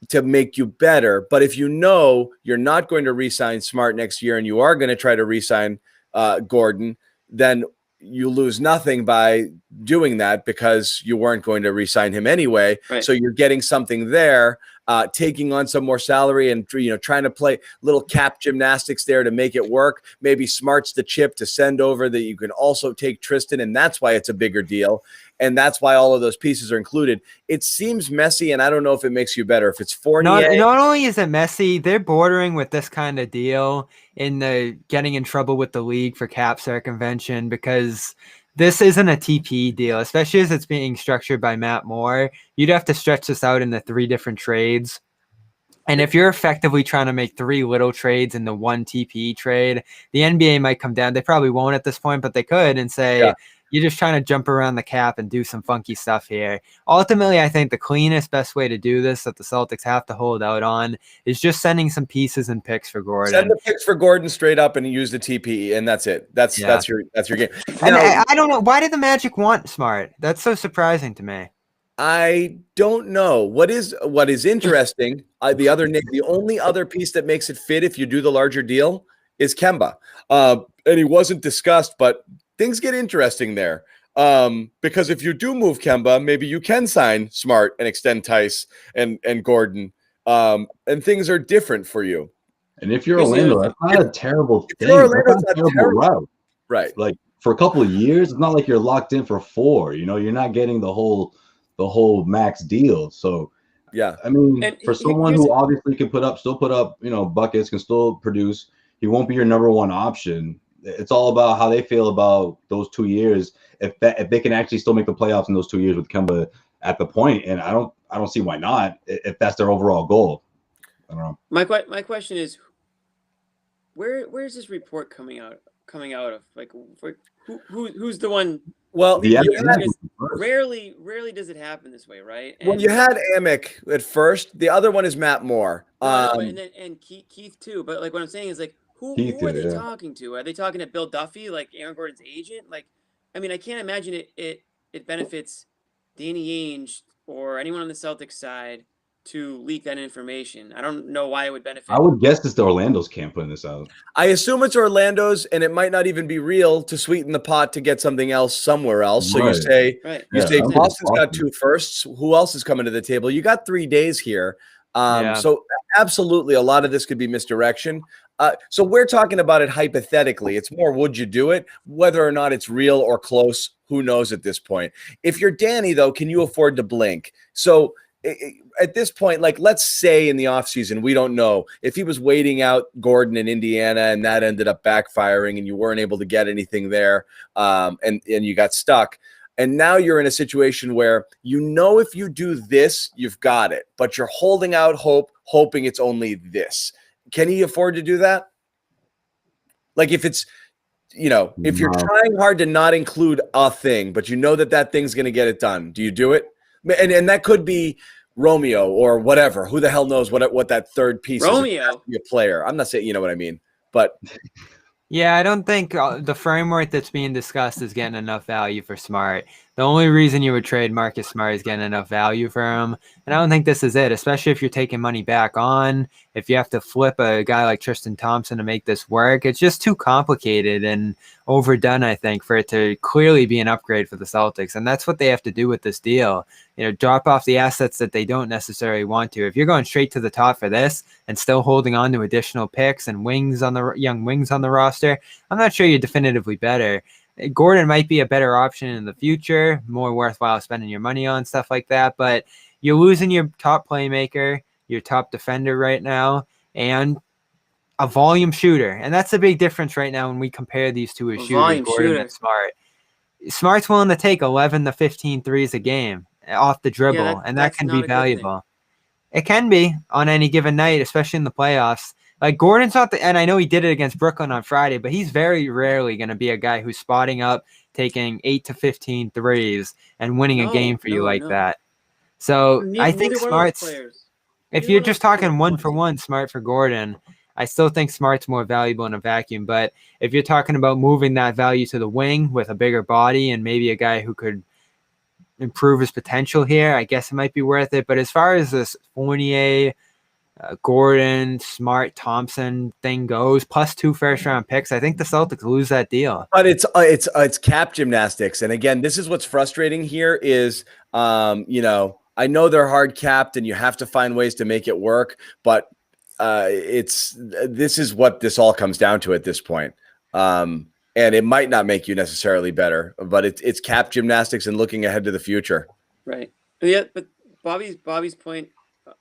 to make you better. But if you know you're not going to re-sign Smart next year and you are going to try to re-sign Gordon, then you lose nothing by doing that because you weren't going to re-sign him anyway. Right. So you're getting something there, taking on some more salary and trying to play little cap gymnastics there to make it work. Maybe Smart's the chip to send over that you can also take Tristan, and that's why it's a bigger deal. And that's why all of those pieces are included. It seems messy, and I don't know if it makes you better. If it's Fournier. Not only is it messy, they're bordering with this kind of deal in the getting in trouble with the league for cap circumvention because this isn't a TP deal, especially as it's being structured by Matt Moore. You'd have to stretch this out into 3 different trades. And if you're effectively trying to make 3 little trades into 1 TP trade, the NBA might come down. They probably won't at this point, but they could and say, you're just trying to jump around the cap and do some funky stuff here. Ultimately, I think the cleanest, best way to do this that the Celtics have to hold out on is just sending some pieces and picks for Gordon. Send the picks for Gordon straight up and use the TPE, and that's it. That's your game. And I don't know. Why did the Magic want Smart? That's so surprising to me. I don't know. What is interesting, the only other piece that makes it fit if you do the larger deal is Kemba. And he wasn't discussed, but things get interesting there. Because if you do move Kemba, maybe you can sign Smart and extend Theis and Gordon. And things are different for you. And if you're Orlando, that's not a terrible thing. That's not a terrible route. Right. Like for a couple of years, it's not like you're locked in for 4. You're not getting the whole max deal. So I mean, for someone who obviously can still put up, buckets, can still produce, he won't be your number 1 option. It's all about how they feel about those 2 years. If they can actually still make the playoffs in those 2 years with Kemba at the point, and I don't see why not if that's their overall goal. I don't know. My question is, where is this report coming out of? Like, who's the one Well, The you Amick had, was first. Rarely does it happen this way, right? well, you had Amick at first. The other one is Matt Moore. No, but and Keith too. But like what I'm saying is like Keith who are did, they yeah. talking to? Are they talking to Bill Duffy, like Aaron Gordon's agent? Like, I mean, I can't imagine it benefits Danny Ainge or anyone on the Celtics side to leak that information. I don't know why it would benefit. I would guess it's the Orlando's camp putting this out. I assume it's Orlando's, and it might not even be real to sweeten the pot to get something else somewhere else. So Right. you say, Right. you Yeah, say I don't think it's Boston's got Boston. 2 firsts. Who else is coming to the table? You got 3 days here. Yeah. So absolutely, a lot of this could be misdirection. So we're talking about it hypothetically. It's more, would you do it? Whether or not it's real or close, who knows at this point. If you're Danny, though, can you afford to blink? So at this point, like, let's say in the offseason, we don't know if he was waiting out Gordon in Indiana and that ended up backfiring and you weren't able to get anything there, and you got stuck. And now you're in a situation where you know if you do this, you've got it, but you're holding out hope, hoping it's only this. Can he afford to do that? Like, if it's, if you're trying hard to not include a thing, but you know that thing's going to get it done, do you do it? And that could be Romeo or whatever. Who the hell knows what that third piece is? Romeo, Be a player. I'm not saying, you know what I mean, but Yeah, I don't think the framework that's being discussed is getting enough value for Smart. The only reason you would trade Marcus Smart is getting enough value for him. And I don't think this is it, especially if you're taking money back on. If you have to flip a guy like Tristan Thompson to make this work, it's just too complicated and overdone, I think, for it to clearly be an upgrade for the Celtics. And that's what they have to do with this deal. Drop off the assets that they don't necessarily want to. If you're going straight to the top for this and still holding on to additional picks and young wings on the roster, I'm not sure you're definitively better. Gordon might be a better option in the future, more worthwhile spending your money on, stuff like that. But you're losing your top playmaker, your top defender right now, and a volume shooter. And that's the big difference right now when we compare these two as shooters, Gordon and Smart. Smart's willing to take 11 to 15 threes a game off the dribble, and that can be valuable. It can be on any given night, especially in the playoffs. Like, Gordon's not and I know he did it against Brooklyn on Friday, but he's very rarely going to be a guy who's spotting up, taking 8 to 15 threes and winning a game for you like that. So I think Smart's, if you're just talking one for one, Smart for Gordon, I still think Smart's more valuable in a vacuum. But if you're talking about moving that value to the wing with a bigger body and maybe a guy who could improve his potential here, I guess it might be worth it. But as far as this Fournier, Gordon, Smart, Thompson thing goes, plus 2 first-round picks, I think the Celtics lose that deal. But it's cap gymnastics, and again, this is what's frustrating here is, I know they're hard capped, and you have to find ways to make it work, but this is what this all comes down to at this point, and it might not make you necessarily better, but it's cap gymnastics and looking ahead to the future. Right. Yeah, but Bobby's point,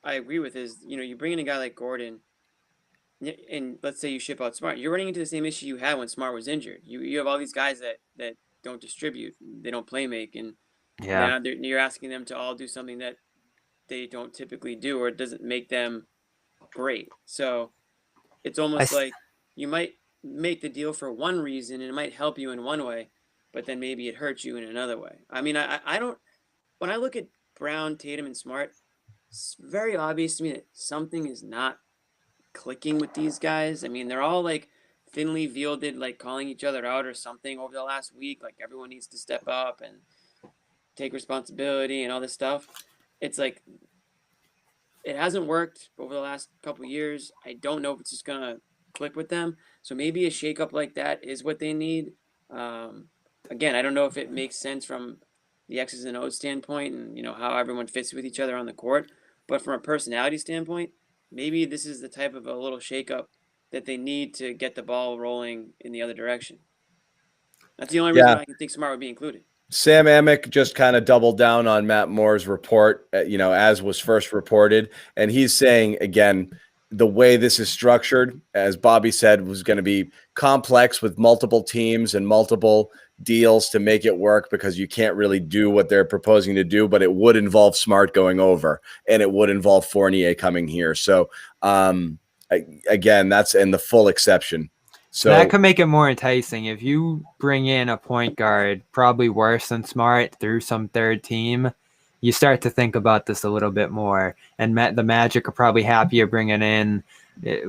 I agree with, is, you bring in a guy like Gordon and let's say you ship out Smart, you're running into the same issue you had when Smart was injured. You have all these guys that don't distribute, they don't play make, and now you're asking them to all do something that they don't typically do, or it doesn't make them great. So it's almost like you might make the deal for one reason and it might help you in one way, but then maybe it hurts you in another way. I mean, I don't, when I look at Brown, Tatum, and Smart, it's very obvious to me that something is not clicking with these guys. I mean, they're all like thinly veiled, like calling each other out or something over the last week. Like, everyone needs to step up and take responsibility and all this stuff. It's like, it hasn't worked over the last couple of years. I don't know if it's just going to click with them. So maybe a shakeup like that is what they need. Again, I don't know if it makes sense from the X's and O's standpoint and, how everyone fits with each other on the court. But from a personality standpoint, maybe this is the type of a little shakeup that they need to get the ball rolling in the other direction. That's the only reason I can think Smart would be included. Sam Amick just kind of doubled down on Matt Moore's report, as was first reported. And he's saying, again, the way this is structured, as Bobby said, was going to be complex with multiple teams and multiple deals to make it work, because you can't really do what they're proposing to do, but it would involve Smart going over and it would involve Fournier coming here. So again, that's in the full exception. So that could make it more enticing if you bring in a point guard, probably worse than Smart, through some third team. You start to think about this a little bit more, and the Magic are probably happier bringing in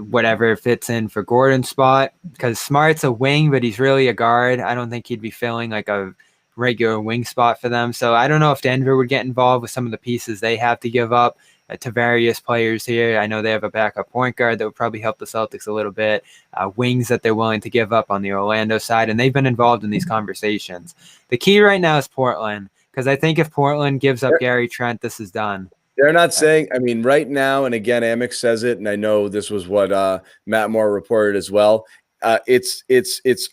whatever fits in for Gordon's spot, because Smart's a wing, but he's really a guard. I don't think he'd be filling like a regular wing spot for them. So I don't know if Denver would get involved with some of the pieces they have to give up to various players here. I know they have a backup point guard that would probably help the Celtics a little bit, wings that they're willing to give up on the Orlando side, and they've been involved in these conversations. The key right now is Portland, because I think if Portland gives up Gary Trent, this is done. They're not saying, I mean, right now, and again, Amex says it, and I know this was what Matt Moore reported as well. It's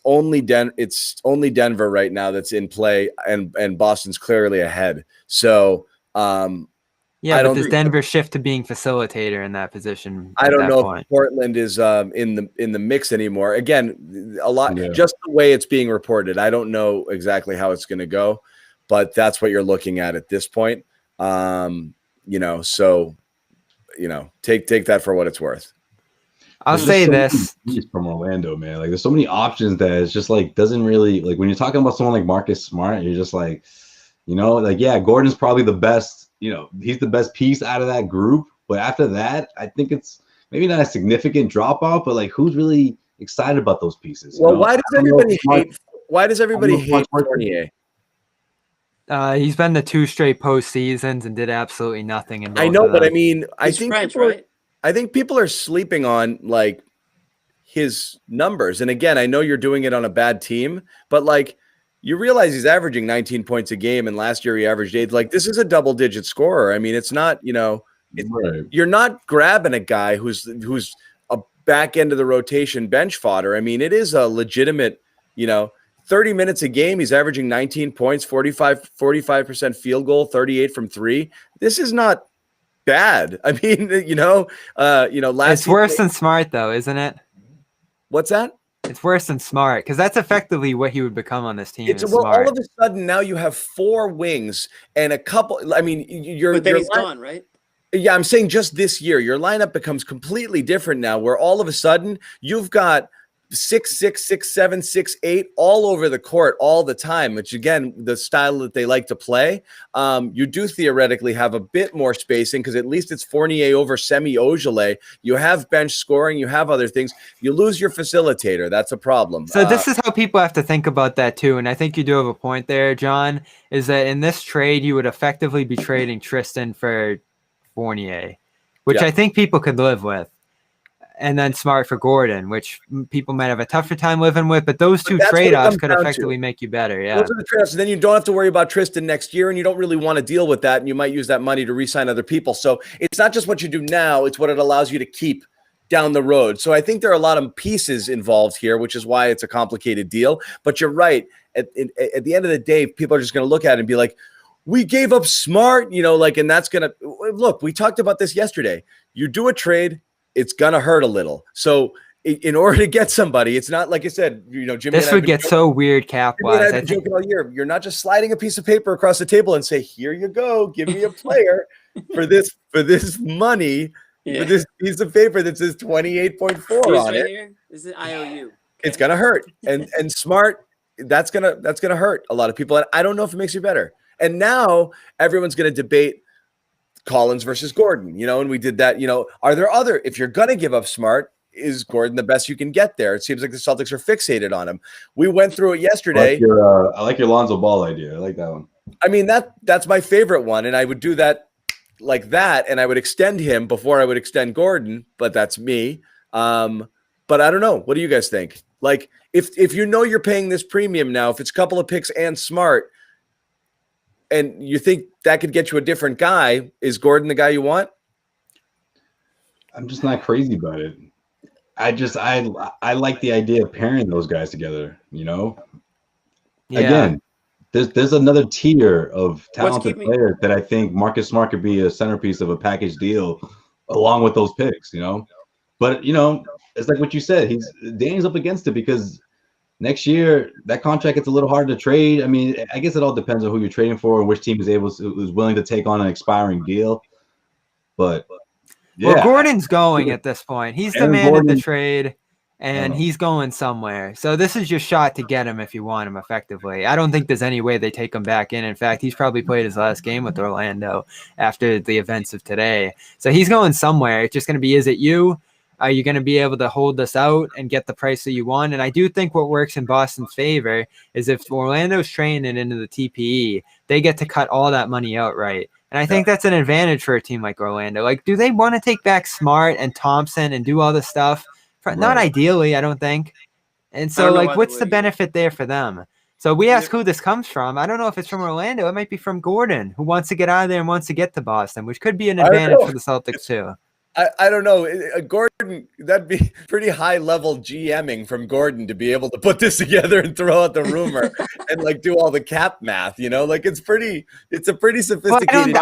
only Denver right now that's in play, and Boston's clearly ahead. So yeah, but does Denver shift to being facilitator in that position? I don't know if Portland is in the mix anymore. Again, a lot just the way it's being reported. I don't know exactly how it's going to go, but that's what you're looking at this point. So take that for what it's worth. I'll say this from Orlando, man. Like, there's so many options that it's just like doesn't really, like, when you're talking about someone like Marcus Smart, you're just like, yeah, Gordon's probably the best. He's the best piece out of that group. But after that, I think it's maybe not a significant drop off, but like, who's really excited about those pieces? Well, why does everybody hate Fournier? He's been the 2 straight postseasons and did absolutely nothing. In I know, but I mean, I think people are sleeping on like his numbers. And again, I know you're doing it on a bad team, but like, you realize he's averaging 19 points a game, and last year he averaged 8. Like, this is a double-digit scorer. I mean, it's not, you're not grabbing a guy who's a back end of the rotation bench fodder. I mean, it is a legitimate, 30 minutes a game. He's averaging 19 points, 45% field goal, 38 from 3. This is not bad. I mean, last it's worse than Smart though, isn't it? What's that? It's worse than Smart, because that's effectively what he would become on this team. All of a sudden now you have 4 wings and a couple. I mean, but then he's gone, right? Yeah, I'm saying just this year, your lineup becomes completely different now, where all of a sudden you've got 6'6", 6'7", 6'8", all over the court all the time, which again, the style that they like to play. You do theoretically have a bit more spacing, because at least it's Fournier over Semi Ojeleye. You have bench scoring, you have other things. You lose your facilitator. That's a problem. So this is how people have to think about that too. And I think you do have a point there, John, is that in this trade, you would effectively be trading Tristan for Fournier, which I think people could live with. And then Smart for Gordon, which people might have a tougher time living with. But those two trade-offs could effectively make you better. Yeah, those are the trade-offs. And then you don't have to worry about Tristan next year, and you don't really want to deal with that. And you might use that money to re-sign other people. So it's not just what you do now; it's what it allows you to keep down the road. So I think there are a lot of pieces involved here, which is why it's a complicated deal. But you're right. At the end of the day, people are just going to look at it and be like, "We gave up Smart," and that's going to look. We talked about this yesterday. You do a trade. It's gonna hurt a little. So in order to get somebody, it's not like I said. Jimmy. This would get so weird cap wise. I've been joking all year. You're not just sliding a piece of paper across the table and say, "Here you go, give me a player for this money for this piece of paper that says 28.4 on it." Here? This is IOU. Okay. It's gonna hurt, and Smart. That's gonna hurt a lot of people, and I don't know if it makes you better. And now everyone's gonna debate Collins versus Gordon, and we did that, are there other, if you're going to give up Smart, is Gordon the best you can get there? It seems like the Celtics are fixated on him. We went through it yesterday. I like your Lonzo Ball idea. I like that one. I mean, that's my favorite one. And I would do that like that. And I would extend him before I would extend Gordon, but that's me. But I don't know. What do you guys think? Like if you're paying this premium now, if it's a couple of picks and Smart, and you think that could get you a different guy, is Gordon the guy you want? I'm just not crazy about it. I like the idea of pairing those guys together, Yeah. Again, there's another tier of talented players that I think Marcus Smart could be a centerpiece of a package deal along with those picks, But, it's like what you said. Danny's up against it because next year, that contract gets a little hard to trade. I mean, I guess it all depends on who you're trading for and which team is willing to take on an expiring deal. But Gordon's going at this point. He's demanded the trade. and he's going somewhere. So this is your shot to get him if you want him effectively. I don't think there's any way they take him back in. In fact, he's probably played his last game with Orlando after the events of today. So he's going somewhere. It's just going to be, is it you? Are you going to be able to hold this out and get the price that you want? And I do think what works in Boston's favor is if Orlando's trading into the TPE, they get to cut all that money outright. And I think that's an advantage for a team like Orlando. Like, do they want to take back Smart and Thompson and do all this stuff? Not ideally, I don't think. And so, like, what's the benefit there for them? So we ask who this comes from. I don't know if it's from Orlando. It might be from Gordon, who wants to get out of there and wants to get to Boston, which could be an advantage for the Celtics too. I don't know. Gordon, that'd be pretty high-level GMing from Gordon to be able to put this together and throw out the rumor and, like, do all the cap math, you know? Like, it's a pretty sophisticated.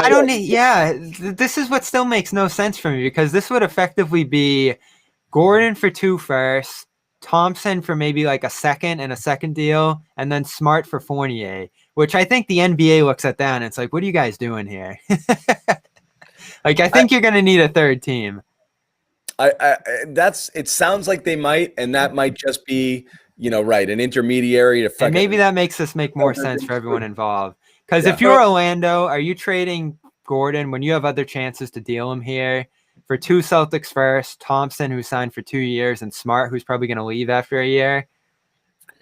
This is what still makes no sense for me, because this would effectively be Gordon for 2 firsts, Thompson for maybe like a second and a second deal, and then Smart for Fournier, which I think the NBA looks at that and it's like, what are you guys doing here? Like, I think you're going to need a third team. It sounds like they might, and that might just be, you know, right, an intermediary to and maybe that makes this make more sense for everyone involved. Because if you're Orlando, are you trading Gordon when you have other chances to deal him here for 2 Celtics first, Thompson, who signed for 2 years, and Smart, who's probably going to leave after a year?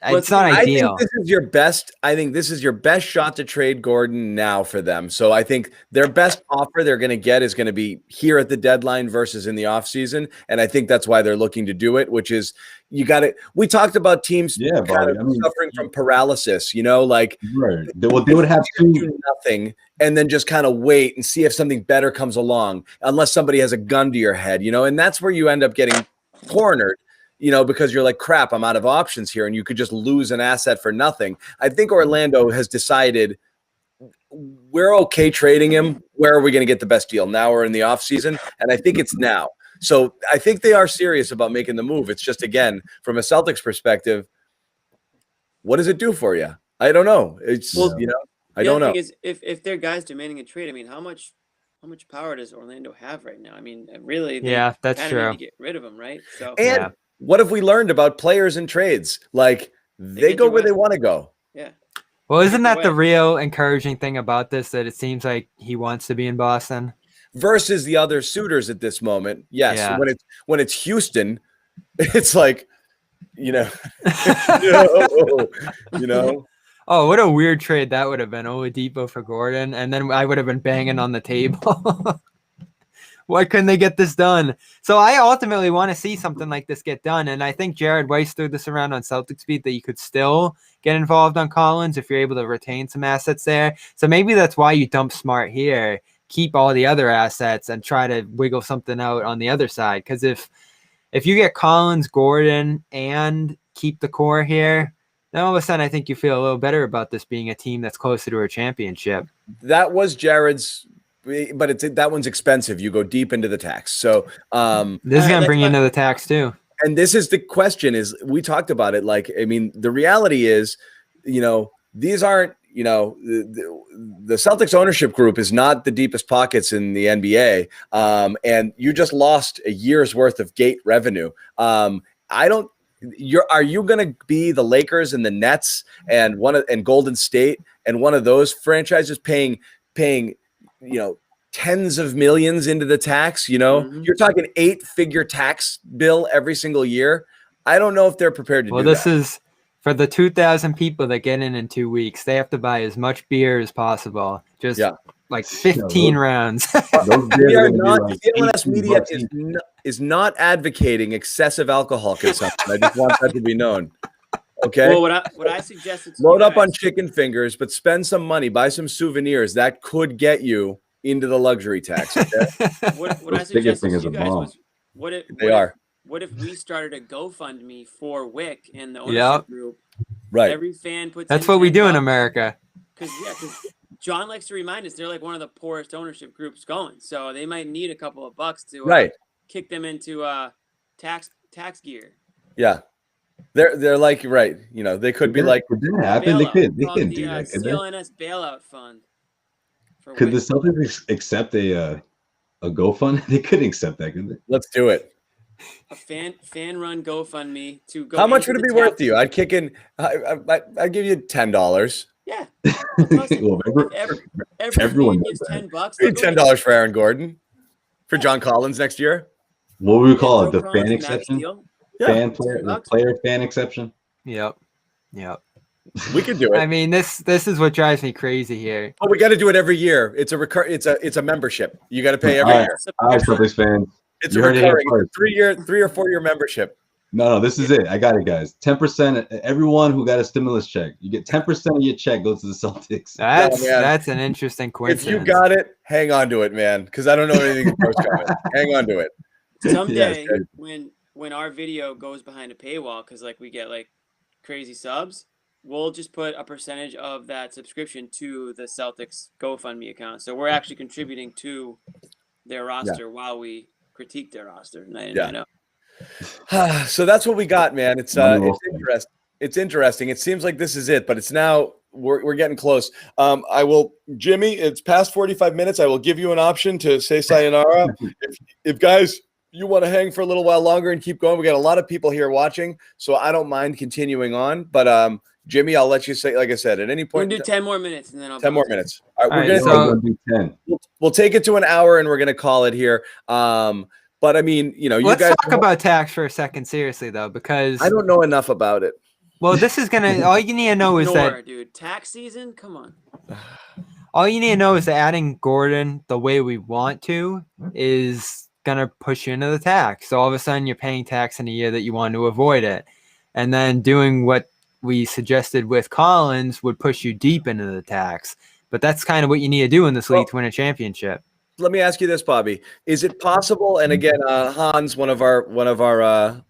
It's not ideal. I think this is your best shot to trade Gordon now for them. So I think their best offer they're going to get is going to be here at the deadline versus in the offseason. And I think that's why they're looking to do it, which is we talked about teams suffering from paralysis, you know, like they would have to do nothing and then just kind of wait and see if something better comes along, unless somebody has a gun to your head, you know, and that's where you end up getting cornered. You know, because you're like, crap, I'm out of options here, and you could just lose an asset for nothing. I think Orlando has decided we're okay trading him. Where are we going to get the best deal? Now or in the offseason? And I think it's now. So I think they are serious about making the move. It's just, again, from a Celtics perspective, what does it do for you? I don't know. I don't know. If their guys demanding a trade, I mean, how much power does Orlando have right now? I mean, really, that's true. Need to get rid of him, right? So what have we learned about players and trades? Like, they go where they want to go. Yeah. Well, isn't that the real encouraging thing about this, that it seems like he wants to be in Boston? Versus the other suitors at this moment. Yes. Yeah. When it's Houston, it's like, you know. Oh, what a weird trade that would have been. Oladipo for Gordon. And then I would have been banging on the table. Why couldn't they get this done? So I ultimately want to see something like this get done. And I think Jared Weiss threw this around on Celtics Beat that you could still get involved on Collins if you're able to retain some assets there. So maybe that's why you dump Smart here, keep all the other assets, and try to wiggle something out on the other side. Because if you get Collins, Gordon, and keep the core here, then all of a sudden I think you feel a little better about this being a team that's closer to a championship. That was Jared's. But that one's expensive. You go deep into the tax. So this is going to bring you into the tax too. And this is the question, is we talked about it. Like, I mean, the reality is, you know, these aren't, you know, the Celtics ownership group is not the deepest pockets in the NBA. And you just lost a year's worth of gate revenue. Are you going to be the Lakers and the Nets and Golden State and one of those franchises paying, you know, tens of millions into the tax? You know, You're talking 8-figure tax bill every single year. I don't know if they're prepared to do that. Well, this is for the 2,000 people that get in 2 weeks. They have to buy as much beer as possible. Just like 15 rounds. We are not. CLNS Media is not advocating excessive alcohol consumption. I just want that to be known. Okay. Well, what I suggested. Load up on chicken fingers, but spend some money, buy some souvenirs. That could get you into the luxury tax. Okay? what I suggested to you guys was, what if we started a GoFundMe for Wick and the ownership group? Right. Every fan puts. That's what we do in America. Because John likes to remind us they're like one of the poorest ownership groups going, so they might need a couple of bucks to kick them into tax gear. Yeah. They're like, right, you know, they could be like, could that happen? They could do that. CLNS bailout fund. Could the Celtics accept a GoFund? They couldn't accept that, could they? Let's do it. a fan run GoFundMe to go. How much into would it the be worth tap- to you? I'd kick in. I'd give you $10. Yeah. Well, plus, Well, if every everyone fan does gives that. $10, Pay $10 for Aaron Gordon, for John Collins next year. What would we call it? Throw The Collins fan in that exception? deal. Yeah, Fan player, the $10. player fan exception? Yep. we could do it. I mean, this is what drives me crazy here. But we got to do it every year. It's a membership. You got to pay every All right. year. All right, Celtics fans. It's You a heard it here recurring. It's first. a 3 or 4 year membership. No, this is it. I got it, guys. 10%. Everyone who got a stimulus check, you get 10% of your check goes to the Celtics. That's an interesting If coincidence. you got it, hang on to it, man, because I don't know anything post comment. Hang on to it. Someday, Yes. when our video goes behind a paywall, because like we get like crazy subs, we'll just put a percentage of that subscription to the Celtics GoFundMe account. So we're actually contributing to their roster while we critique their roster. And I know. So that's what we got, man. It's interesting. It's interesting. It seems like this is it, but it's now we're getting close. Jimmy, it's past 45 minutes. I will give you an option to say sayonara. if guys, you want to hang for a little while longer and keep going, we got a lot of people here watching, so I don't mind continuing on. But Jimmy, I'll let you say, like I said, at any point. We'll do 10 more minutes, and then I'll 10 more minutes. All right, All right, do 10. We'll take it to an hour, and we're gonna call it here. But I mean, you Let's guys talk about tax for a second, seriously though, because I don't know enough about it. well, this is gonna. All you need to know is that dude, tax season. Come on. all you need to know is that adding Gordon the way we want to is gonna push you into the tax. So all of a sudden, you're paying tax in a year that you want to avoid it, and then doing what we suggested with Collins would push you deep into the tax. But that's kind of what you need to do in this league to win a championship. Let me ask you this, Bobby: is it possible? And again, Hans, one of our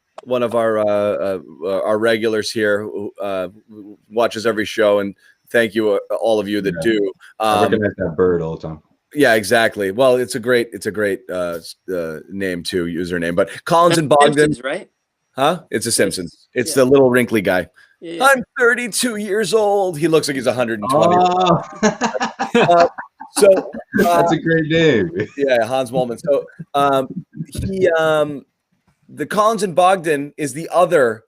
regulars here, who watches every show, and thank you all of you that do. I recognize that bird all the time. Yeah, exactly. Well, it's a great name too, username. But Collins and Bogdan, Simpsons, right? huh? It's a Simpsons. It's Yeah. the little wrinkly guy. Yeah. I'm 32 years old. He looks like he's 120. Oh. So That's a great name. yeah, Hans Molman. So the Collins and Bogdan is the other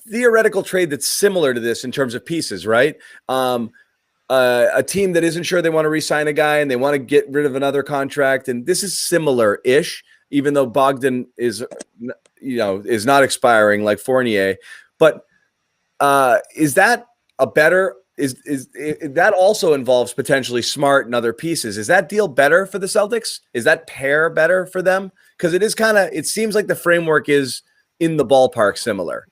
theoretical trade that's similar to this in terms of pieces, right? A team that isn't sure they want to re-sign a guy and they want to get rid of another contract, and this is similar-ish, even though Bogdan is not expiring like Fournier. But is that a better? Is that also involves potentially Smart and other pieces? Is that deal better for the Celtics? Is that pair better for them? Because it seems like the framework is in the ballpark similar.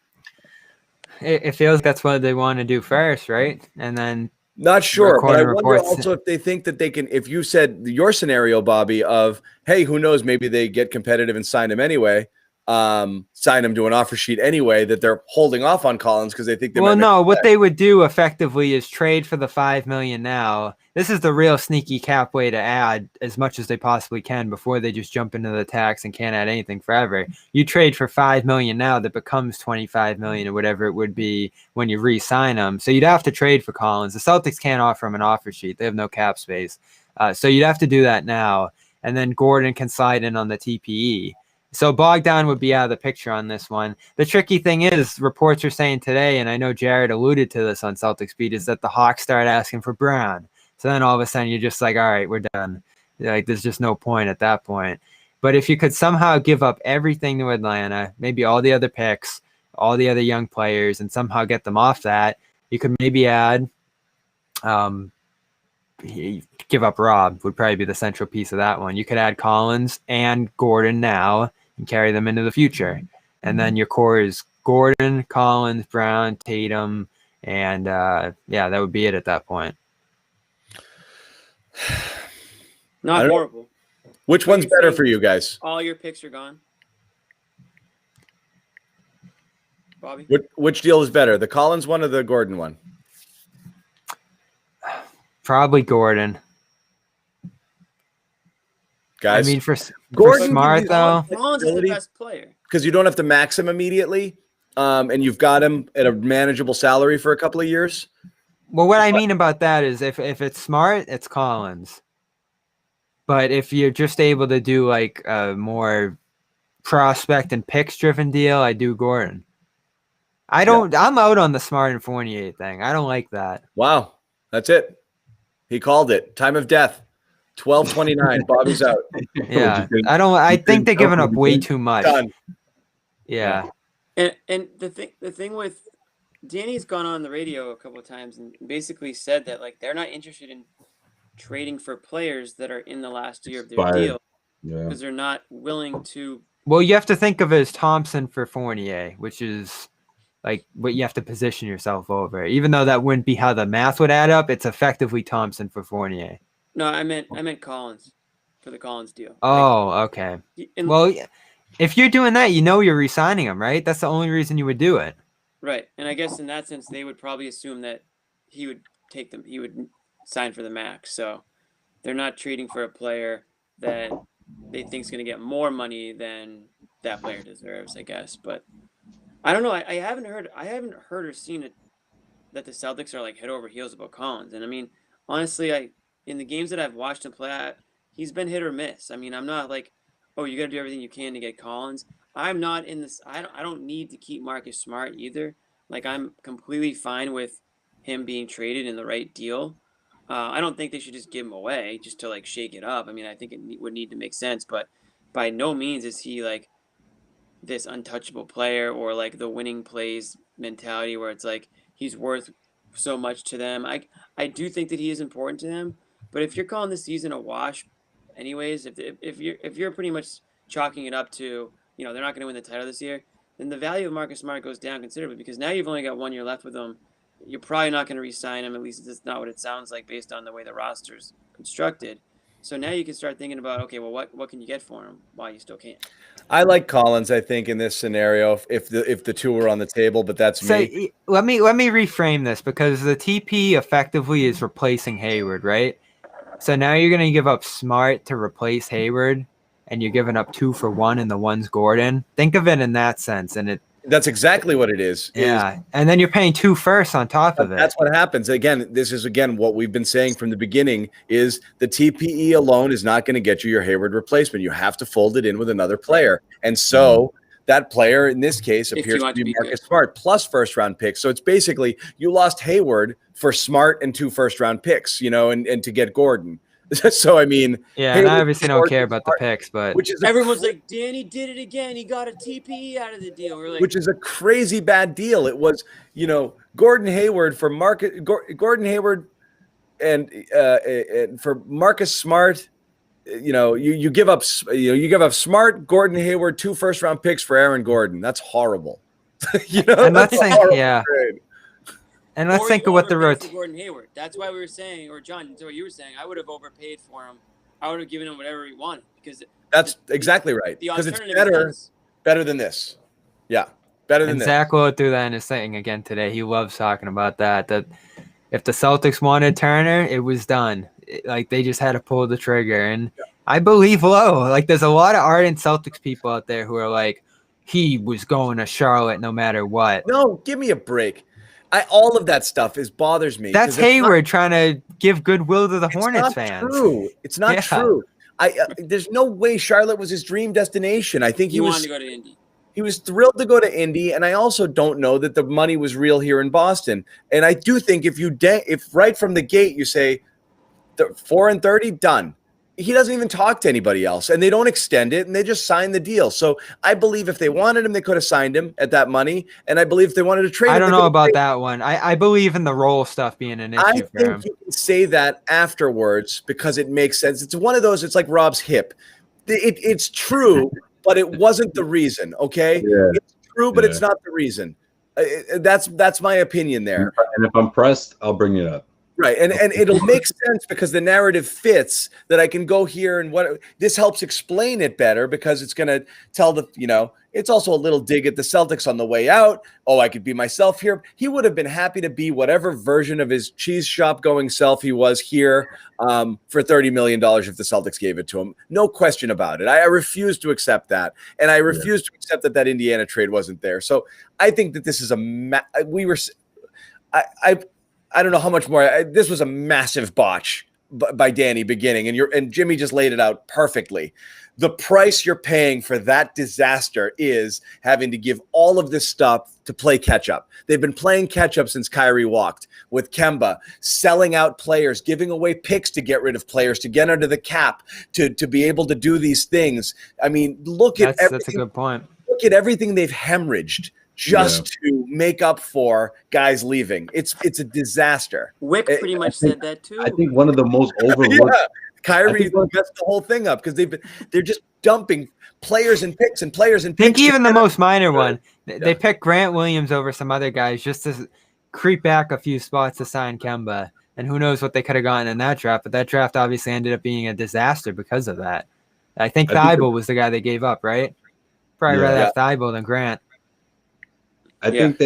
It feels like that's what they want to do first, right? And then Not sure, but I wonder reports. also if they think that they can. If you said your scenario, Bobby, of hey, who knows, maybe they get competitive and sign him anyway. Sign him to an offer sheet anyway, that they're holding off on Collins because they think they well, might no, what they would do effectively is trade for the $5 million now. This is the real sneaky cap way to add as much as they possibly can before they just jump into the tax and can't add anything forever. You trade for $5 million now that becomes $25 million or whatever it would be when you re-sign them. So you'd have to trade for Collins. The Celtics can't offer him an offer sheet; they have no cap space. So you'd have to do that now, and then Gordon can slide in on the TPE. So Bogdan would be out of the picture on this one. The tricky thing is, reports are saying today, and I know Jared alluded to this on Celtics Beat, is that the Hawks start asking for Brown. So then all of a sudden you're just like, all right, we're done. Like there's just no point at that point. But if you could somehow give up everything to Atlanta, maybe all the other picks, all the other young players, and somehow get them off that, you could maybe add give up Rob would probably be the central piece of that one. You could add Collins and Gordon now and carry them into the future. And then your core is Gordon, Collins, Brown, Tatum, and that would be it at that point. Not horrible. Which one's better for you guys? All your picks are gone. Bobby? Which deal is better, the Collins one or the Gordon one? Probably Gordon. Guys, I mean, for Gordon Smart though, Collins is the best player because you don't have to max him immediately, and you've got him at a manageable salary for a couple of years. Well, what I mean about that is if it's Smart, it's Collins. But if you're just able to do like a more prospect and picks driven deal, I do Gordon. I'm out on the Smart and Fournier thing. I don't like that. Wow. That's it. He called it. Time of death. 12:29. Bobby's out. Yeah. I think they're giving up way too much. Done. Yeah. And the thing with Danny's gone on the radio a couple of times and basically said that like they're not interested in trading for players that are in the last year of their deal because they're not willing to. Well, you have to think of it as Thompson for Fournier, which is like what you have to position yourself over. Even though that wouldn't be how the math would add up, it's effectively Thompson for Fournier. No, I meant Collins for the Collins deal. Oh, okay. Well, if you're doing that, you're re-signing him, right? That's the only reason you would do it. Right. And I guess in that sense, they would probably assume that he would take them. He would sign for the max. So they're not trading for a player that they think is going to get more money than that player deserves, I guess. But I don't know. I haven't heard or seen it that the Celtics are like head over heels about Collins. And I mean, honestly, in the games that I've watched him play, he's been hit or miss. I mean, I'm not like, oh, you got to do everything you can to get Collins. I'm not in this. I don't need to keep Marcus Smart either. Like, I'm completely fine with him being traded in the right deal. I don't think they should just give him away just to like shake it up. I mean, I think it would need to make sense, but by no means is he like this untouchable player or like the winning plays mentality where it's like he's worth so much to them. I do think that he is important to them, but if you're calling this season a wash, anyways, if you're pretty much chalking it up to they're not going to win the title this year, then the value of Marcus Smart goes down considerably because now you've only got 1 year left with him. You're probably not going to re-sign him. At least that's not what it sounds like based on the way the roster's constructed. So now you can start thinking about, okay, well, what can you get for him while you still can? I like Collins, I think, in this scenario, if the two were on the table, but that's me. Let me reframe this because the TP effectively is replacing Hayward, right? So now you're going to give up Smart to replace Hayward, and you're giving up 2 for 1, and the one's Gordon. Think of it in that sense, and that's exactly what it is. Yeah, and then you're paying 2 firsts on top of it. That's what happens. Again, this is what we've been saying from the beginning is the TPE alone is not going to get you your Hayward replacement. You have to fold it in with another player. And so that player in this case appears to be Marcus Smart plus first-round picks. So it's basically you lost Hayward for Smart and 2 first-round picks, and to get Gordon. So I mean, yeah, and I obviously don't care about the picks, but everyone's like, Danny did it again. He got a TPE out of the deal. We're like, which is a crazy bad deal. It was, Gordon Hayward for Gordon Hayward, and for Marcus Smart. You give up Smart, Gordon Hayward, 2 first-round picks for Aaron Gordon. That's horrible. And let's think, trade. And let's think of what the Gordon Hayward. That's why we were saying, or John, that's what you were saying. I would have overpaid for him. I would have given him whatever he wanted because that's exactly right. Because it's better than this. Yeah, better than this. Zach Lowe threw that in his thing again today. He loves talking about that. That if the Celtics wanted Turner, it was done. Like they just had to pull the trigger. And I believe Lowe. Like there's a lot of ardent Celtics people out there who are like, he was going to Charlotte no matter what. No, give me a break. All of that stuff bothers me. That's Hayward trying to give goodwill to the Hornets fans. It's not true. There's no way Charlotte was his dream destination. I think he wanted to go to Indy. He was thrilled to go to Indy, and I also don't know that the money was real here in Boston. And I do think if right from the gate you say 4 and 30, done. He doesn't even talk to anybody else, and they don't extend it, and they just sign the deal. So I believe if they wanted him, they could have signed him at that money, and I believe if they wanted to trade him, I don't know about that one. I believe in the role stuff being an issue for him. I think you can say that afterwards because it makes sense. It's one of those, it's like Rob's hip. It's true, but it wasn't the reason, okay? Yeah. It's true, but it's not the reason. That's my opinion there. And if I'm pressed, I'll bring it up. Right. And it'll make sense because the narrative fits that I can go here and this helps explain it better because it's going to tell it's also a little dig at the Celtics on the way out. Oh, I could be myself here. He would have been happy to be whatever version of his cheese shop going self he was here for $30 million if the Celtics gave it to him. No question about it. I refuse to accept that. And I refuse to accept that Indiana trade wasn't there. So I think that this is I don't know how much more. This was a massive botch by Danny beginning, and Jimmy just laid it out perfectly. The price you're paying for that disaster is having to give all of this stuff to play catch up. They've been playing catch up since Kyrie walked, with Kemba selling out players, giving away picks to get rid of players, to get under the cap, to be able to do these things. I mean, that's a good point. Look at everything they've hemorrhaged just to make up for guys leaving. It's a disaster. Wick pretty much said that too. I think one of the most overlooked. Kyrie messed the whole thing up because they're just dumping players and picks and players and picks. Think even the most minor one. They picked Grant Williams over some other guys just to creep back a few spots to sign Kemba. And who knows what they could have gotten in that draft. But that draft obviously ended up being a disaster because of that. I think Thibault was the guy they gave up, right? Probably rather have Thibault than Grant. I think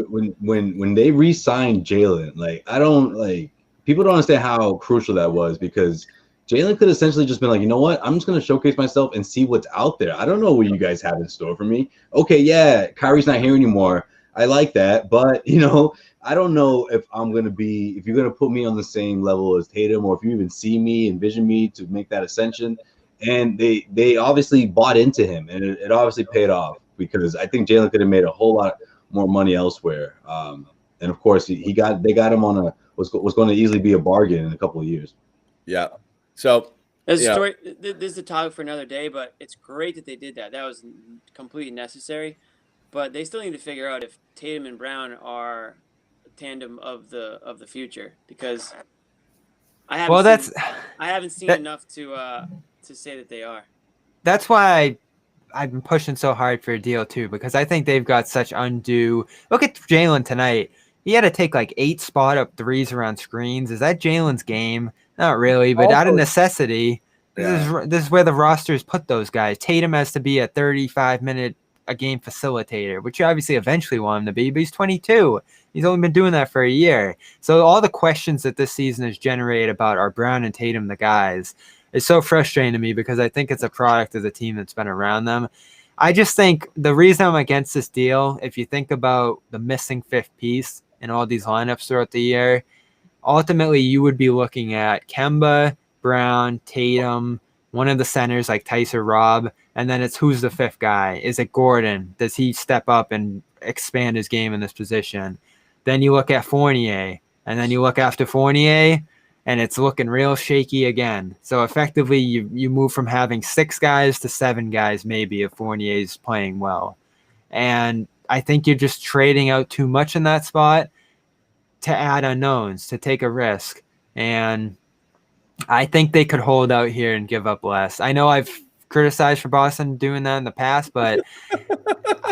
when they re-signed Jaylen, people don't understand how crucial that was, because Jaylen could essentially just been like, you know what? I'm just going to showcase myself and see what's out there. I don't know what you guys have in store for me. Okay, yeah, Kyrie's not here anymore. I like that. But, I don't know if you're going to put me on the same level as Tatum, or if you even see me, envision me to make that ascension. And they obviously bought into him, and it obviously paid off, because I think Jaylen could have made a whole lot more money elsewhere. And of course, they got him on was going to easily be a bargain in a couple of years. Yeah. So there's a story. This is a topic for another day, but it's great that they did that. That was completely necessary. But they still need to figure out if Tatum and Brown are a tandem of the future, because I haven't seen enough to say that they are. That's why I've been pushing so hard for a deal too, because I think they've got such undue. Look at Jaylen tonight. He had to take like 8 spot up threes around screens. Is that Jaylen's game? Not really, but out of necessity. This is where the rosters put those guys. Tatum has to be a 35-minute a game facilitator, which you obviously eventually want him to be, but he's 22. He's only been doing that for a year. So all the questions that this season has generated about are Brown and Tatum the guys is so frustrating to me, because I think it's a product of the team that's been around them. I just think the reason I'm against this deal, if you think about the missing fifth piece in all these lineups throughout the year, ultimately you would be looking at Kemba, Brown, Tatum, one of the centers like Theis or Rob, and then it's who's the fifth guy? Is it Gordon? Does he step up and expand his game in this position? Then you look at Fournier, and then you look after Fournier, and it's looking real shaky again. So effectively, you move from having 6 guys to 7 guys maybe if Fournier's playing well. And I think you're just trading out too much in that spot to add unknowns, to take a risk. And I think they could hold out here and give up less. I know I've criticized for Boston doing that in the past, but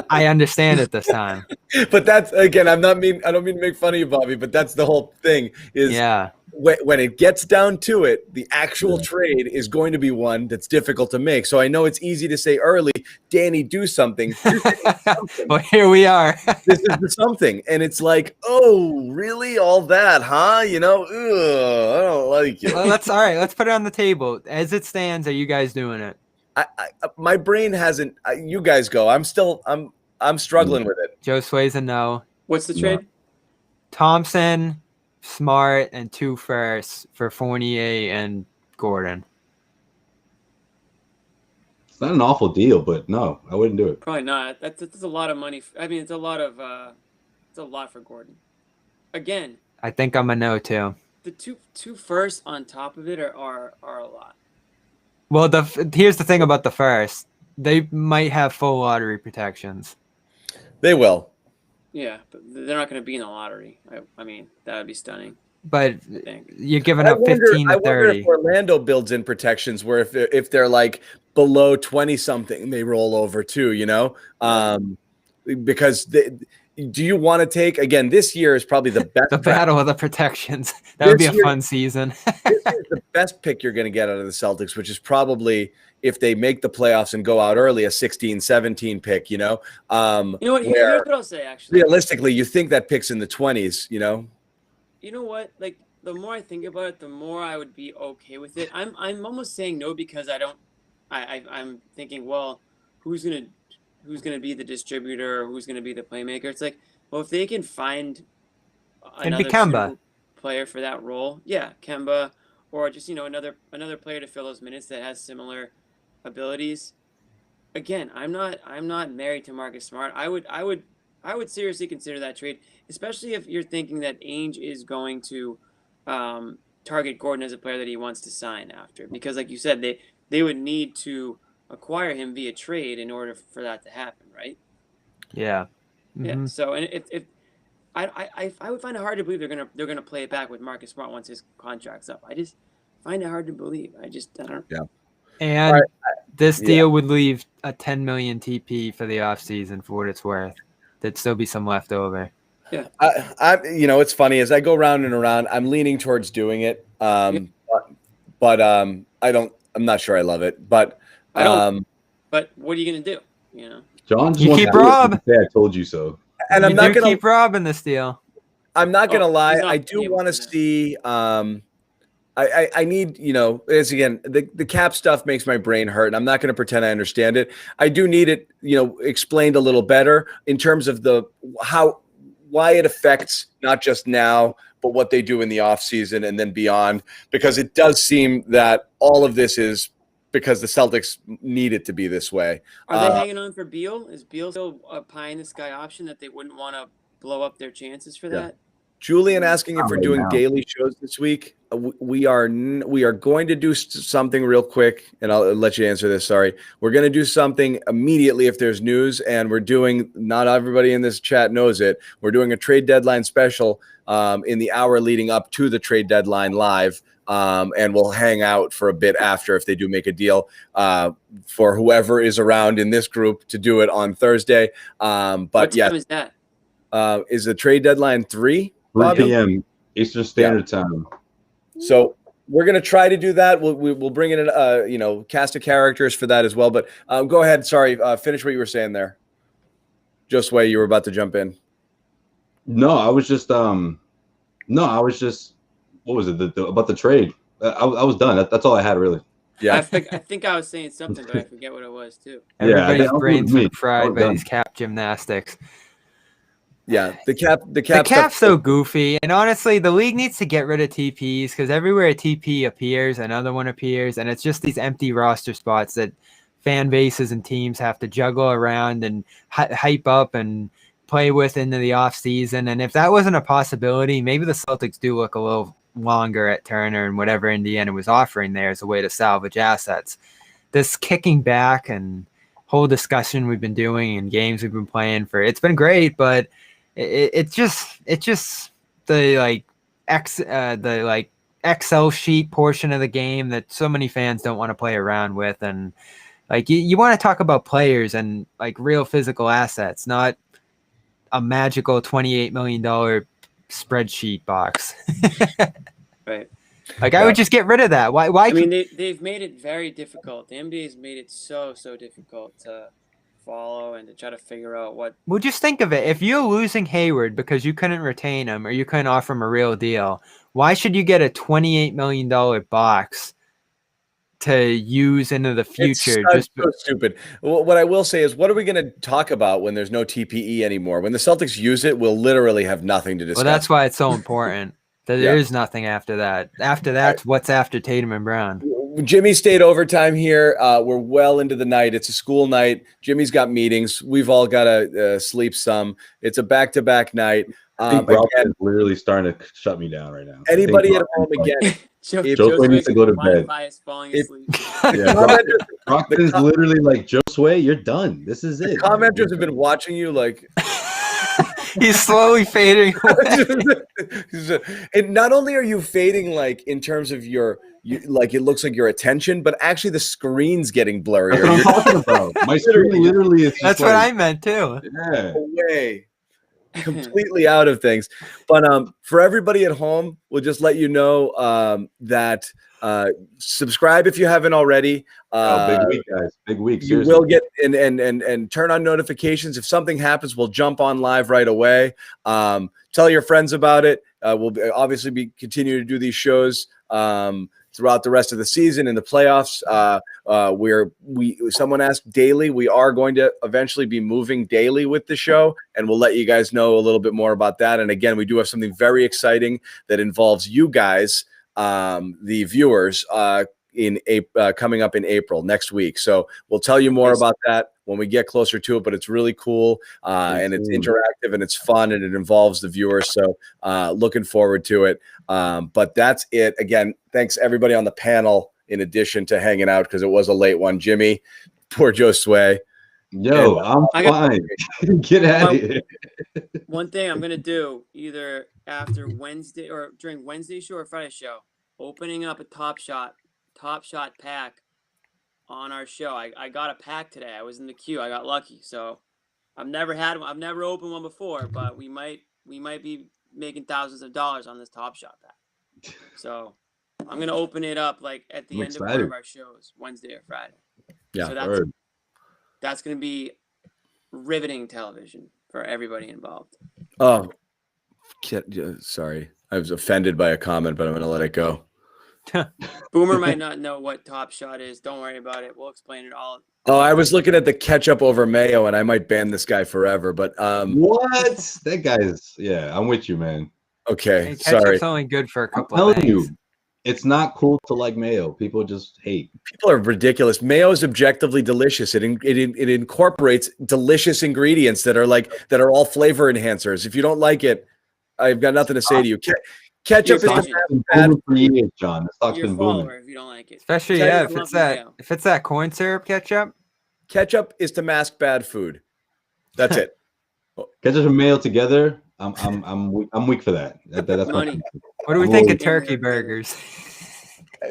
I understand it this time. But that's, again, I don't mean to make fun of you, Bobby, but that's the whole thing is when it gets down to it, the actual trade is going to be one that's difficult to make. So I know it's easy to say early, Danny, do something. Well, here we are. This is the something. And it's like, oh, really? All that, huh? I don't like it. Well, all right. Let's put it on the table. As it stands, are you guys doing it? My brain hasn't. You guys go. I'm struggling with it. Josue's a no. What's the trade? Thompson, Smart, and 2 firsts for Fournier and Gordon. It's not an awful deal, but no, I wouldn't do it. Probably not. That's a lot of money. It's a lot for Gordon. Again, I think I'm a no too. The two firsts on top of it are a lot. Well, here's the thing about the first. They might have full lottery protections. They will. Yeah, but they're not going to be in the lottery. I mean, that would be stunning. But you're giving up 15 to 30. I wonder if Orlando builds in protections where if they're like below 20-something, they roll over too, because do you want to take, again, this year is probably the best. The battle of the protections. That would be a fun season. This is the best pick you're going to get out of the Celtics, which is probably, if they make the playoffs and go out early, a 16-17 pick, You know what? Here's what I'll say, actually. Realistically, you think that pick's in the 20s, You know what? Like, the more I think about it, the more I would be okay with it. I'm almost saying no, because I'm thinking, well, who's gonna be the distributor, or who's gonna be the playmaker? It's like, well, if they can find another Kemba player for that role, yeah, Kemba, or just another player to fill those minutes that has similar abilities. Again, I'm not married to Marcus Smart. I would seriously consider that trade, especially if you're thinking that Ainge is going to target Gordon as a player that he wants to sign after, because like you said, they would need to acquire him via trade in order for that to happen, right? Yeah. Yeah. So, and if I would find it hard to believe they're gonna play it back with Marcus Smart once his contract's up. I just find it hard to believe. I don't. Yeah. And this deal would leave a 10 million TP for the offseason for what it's worth. There'd still be some left over. Yeah. It's funny as I go round and around, I'm leaning towards doing it. But I'm not sure I love it, but I don't. But what are you gonna do? John just You wants keep to Rob. say I told you so. And You I'm not gonna keep robbing this deal. I'm not gonna lie. he's not I do able want to to now. see. I need, as again, the cap stuff makes my brain hurt, and I'm not going to pretend I understand it. I do need it, explained a little better in terms of why it affects not just now, but what they do in the offseason and then beyond, because it does seem that all of this is because the Celtics need it to be this way. Are they hanging on for Beal? Is Beal still a pie in the sky option that they wouldn't want to blow up their chances for that? Julian asking if Not we're right doing now. daily shows this week. We are going to do something real quick, and I'll let you answer this. Sorry, we're going to do something immediately if there's news, and we're doing. Not everybody in this chat knows it. We're doing a trade deadline special in the hour leading up to the trade deadline live, and we'll hang out for a bit after if they do make a deal for whoever is around in this group to do it on Thursday. But What time yeah, is that? is the trade deadline 3? 3 p.m. Eastern Standard Time. So we're going to try to do that. We'll bring in a cast of characters for that as well. But go ahead. Sorry, finish what you were saying there. Josue, you were about to jump in. No, I was just what was it? About the trade. I was done. That's all I had really. Yeah, I think I was saying something, but I forget what it was too. Everybody's that brains was me. been fried I was by done. these cap gymnastics. yeah. The cap The cap's stuff- so goofy, and honestly, the league needs to get rid of TPs because everywhere a TP appears, another one appears, and it's just these empty roster spots that fan bases and teams have to juggle around and hype up and play with into the off season. And if that wasn't a possibility, maybe the Celtics do look a little longer at Turner and whatever Indiana was offering there as a way to salvage assets. This kicking back and whole discussion we've been doing and games we've been playing it's been great, but it's just the Excel sheet portion of the game that so many fans don't want to play around with. And you want to talk about players and real physical assets, not a magical $28 million spreadsheet box. Right. I would just get rid of that. Why? I mean, they've made it very difficult. The NBA's made it so difficult to follow and to try to figure out what. Well, just think of it. If you're losing Hayward because you couldn't retain him or you couldn't offer him a real deal, why should you get a $28 million box to use into the future? It's so stupid. What I will say is, what are we going to talk about when there's no TPE anymore? When the Celtics use it, we'll literally have nothing to discuss. Well, that's why it's so important that there is nothing after that. After that's what's after Tatum and Brown. Jimmy stayed overtime here. We're well into the night. It's a school night. Jimmy's got meetings. We've all got to sleep some. It's a back-to-back night. I think Rob is literally starting to shut me down right now. Anybody at home again? Josue needs to go to bed. Falling asleep. Brockton is literally like, Josue, you're done. This is it. Commenters have been watching you like. He's slowly fading away. And not only are you fading in terms of it looks like your attention, but actually the screen's getting blurrier. That's what I'm talking about. My screen literally is just That's what I meant too. Yeah. Away. Completely out of things. But for everybody at home, we'll just let you know that subscribe if you haven't already. Big week, guys. Big week. You Seriously. will get and turn on notifications. If something happens, we'll jump on live right away. Tell your friends about it. We'll obviously continue to do these shows throughout the rest of the season in the playoffs. Someone asked daily. We are going to eventually be moving daily with the show, and we'll let you guys know a little bit more about that. And again, we do have something very exciting that involves you guys the viewers coming up in April next week. So we'll tell you more about that when we get closer to it, but it's really cool and it's interactive and it's fun and it involves the viewers. So looking forward to it. But that's it. Again, thanks everybody on the panel in addition to hanging out because it was a late one. Jimmy, poor Josue. Yo, I'm fine. Get out of here. One thing I'm going to do either after Wednesday or during Wednesday show or Friday show, opening up a Top Shot pack on our show. I got a pack today. I was in the queue. I got lucky. So I've never had one. I've never opened one before, but we might be making thousands of dollars on this Top Shot pack. So I'm going to open it up like at the end of one of our shows, Wednesday or Friday. Yeah. So that's going to be riveting television for everybody involved. Oh, sorry. I was offended by a comment, but I'm going to let it go. Boomer might not know what Top Shot is. Don't worry about it. We'll explain it all. Oh, I was looking at the ketchup over mayo, and I might ban this guy forever. But what? That guy's I'm with you, man. Okay, Hey, sorry. Ketchup's only good for a couple I'm of telling things. you, it's not cool to like mayo. People just hate. People are ridiculous. Mayo is objectively delicious. It incorporates delicious ingredients that are all flavor enhancers. If you don't like it, I've got nothing to say to you. Ketchup is been booming for years, John. This stock's Your been follower booming. if you don't like it. Especially if it's that corn syrup ketchup. Ketchup is to mask bad food. That's it. Ketchup and mayo together. I'm weak for that. That's Money. What do we think of turkey burgers?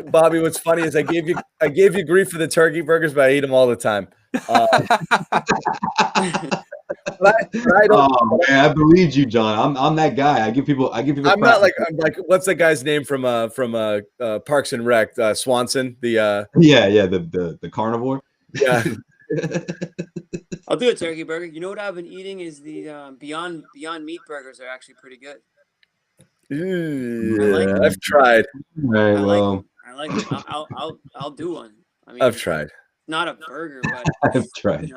Bobby, what's funny is I gave you grief for the turkey burgers, but I eat them all the time. Oh man, I believe you, John. I'm that guy. I give people. I'm not like what's that guy's name from Parks and Rec? Swanson. The carnivore. Yeah. I'll do a turkey burger. You know what I've been eating is the Beyond Meat burgers are actually pretty good. Yeah, I've tried. Right, I like them. I'll do one. I mean, I've tried. Not a burger, but I've tried.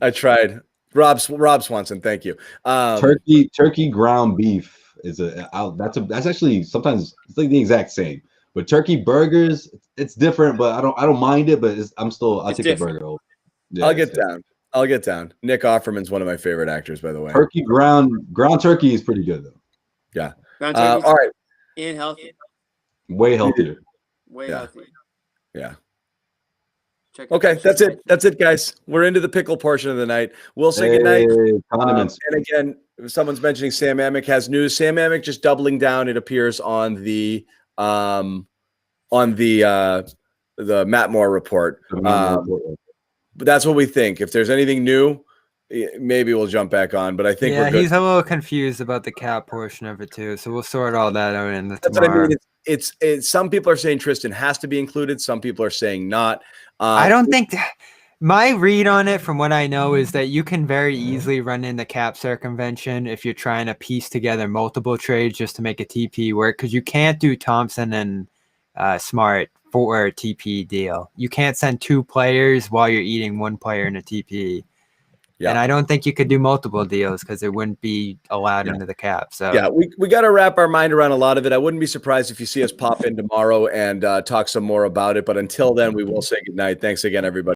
I tried. Rob Swanson, thank you. Turkey ground beef is that's actually sometimes it's like the exact same. But turkey burgers, it's different, but I don't mind it. But I'll take a burger. Yeah, I'll get down. Nick Offerman's one of my favorite actors, by the way. Turkey ground turkey is pretty good though. Yeah. All right. And healthy. Way healthier. Way healthier. Yeah. Okay, that's it. That's it, guys. We're into the pickle portion of the night. We'll say goodnight. Condiments. And again, if someone's mentioning Sam Amick has news. Sam Amick just doubling down. It appears on the Matt Moore report. But that's what we think. If there's anything new, maybe we'll jump back on. But I think we're good. He's a little confused about the cap portion of it too. So we'll sort all that out in the That's tomorrow. what I mean. It's some people are saying Tristan has to be included. Some people are saying not. I don't think my read on it from what I know is that you can very easily run into cap circumvention if you're trying to piece together multiple trades just to make a TP work, because you can't do Thompson and Smart for a TP deal. You can't send two players while you're eating one player in a TP. Yeah. And I don't think you could do multiple deals because it wouldn't be allowed into the cap. So yeah, we got to wrap our mind around a lot of it. I wouldn't be surprised if you see us pop in tomorrow and talk some more about it. But until then, we will say goodnight. Thanks again, everybody.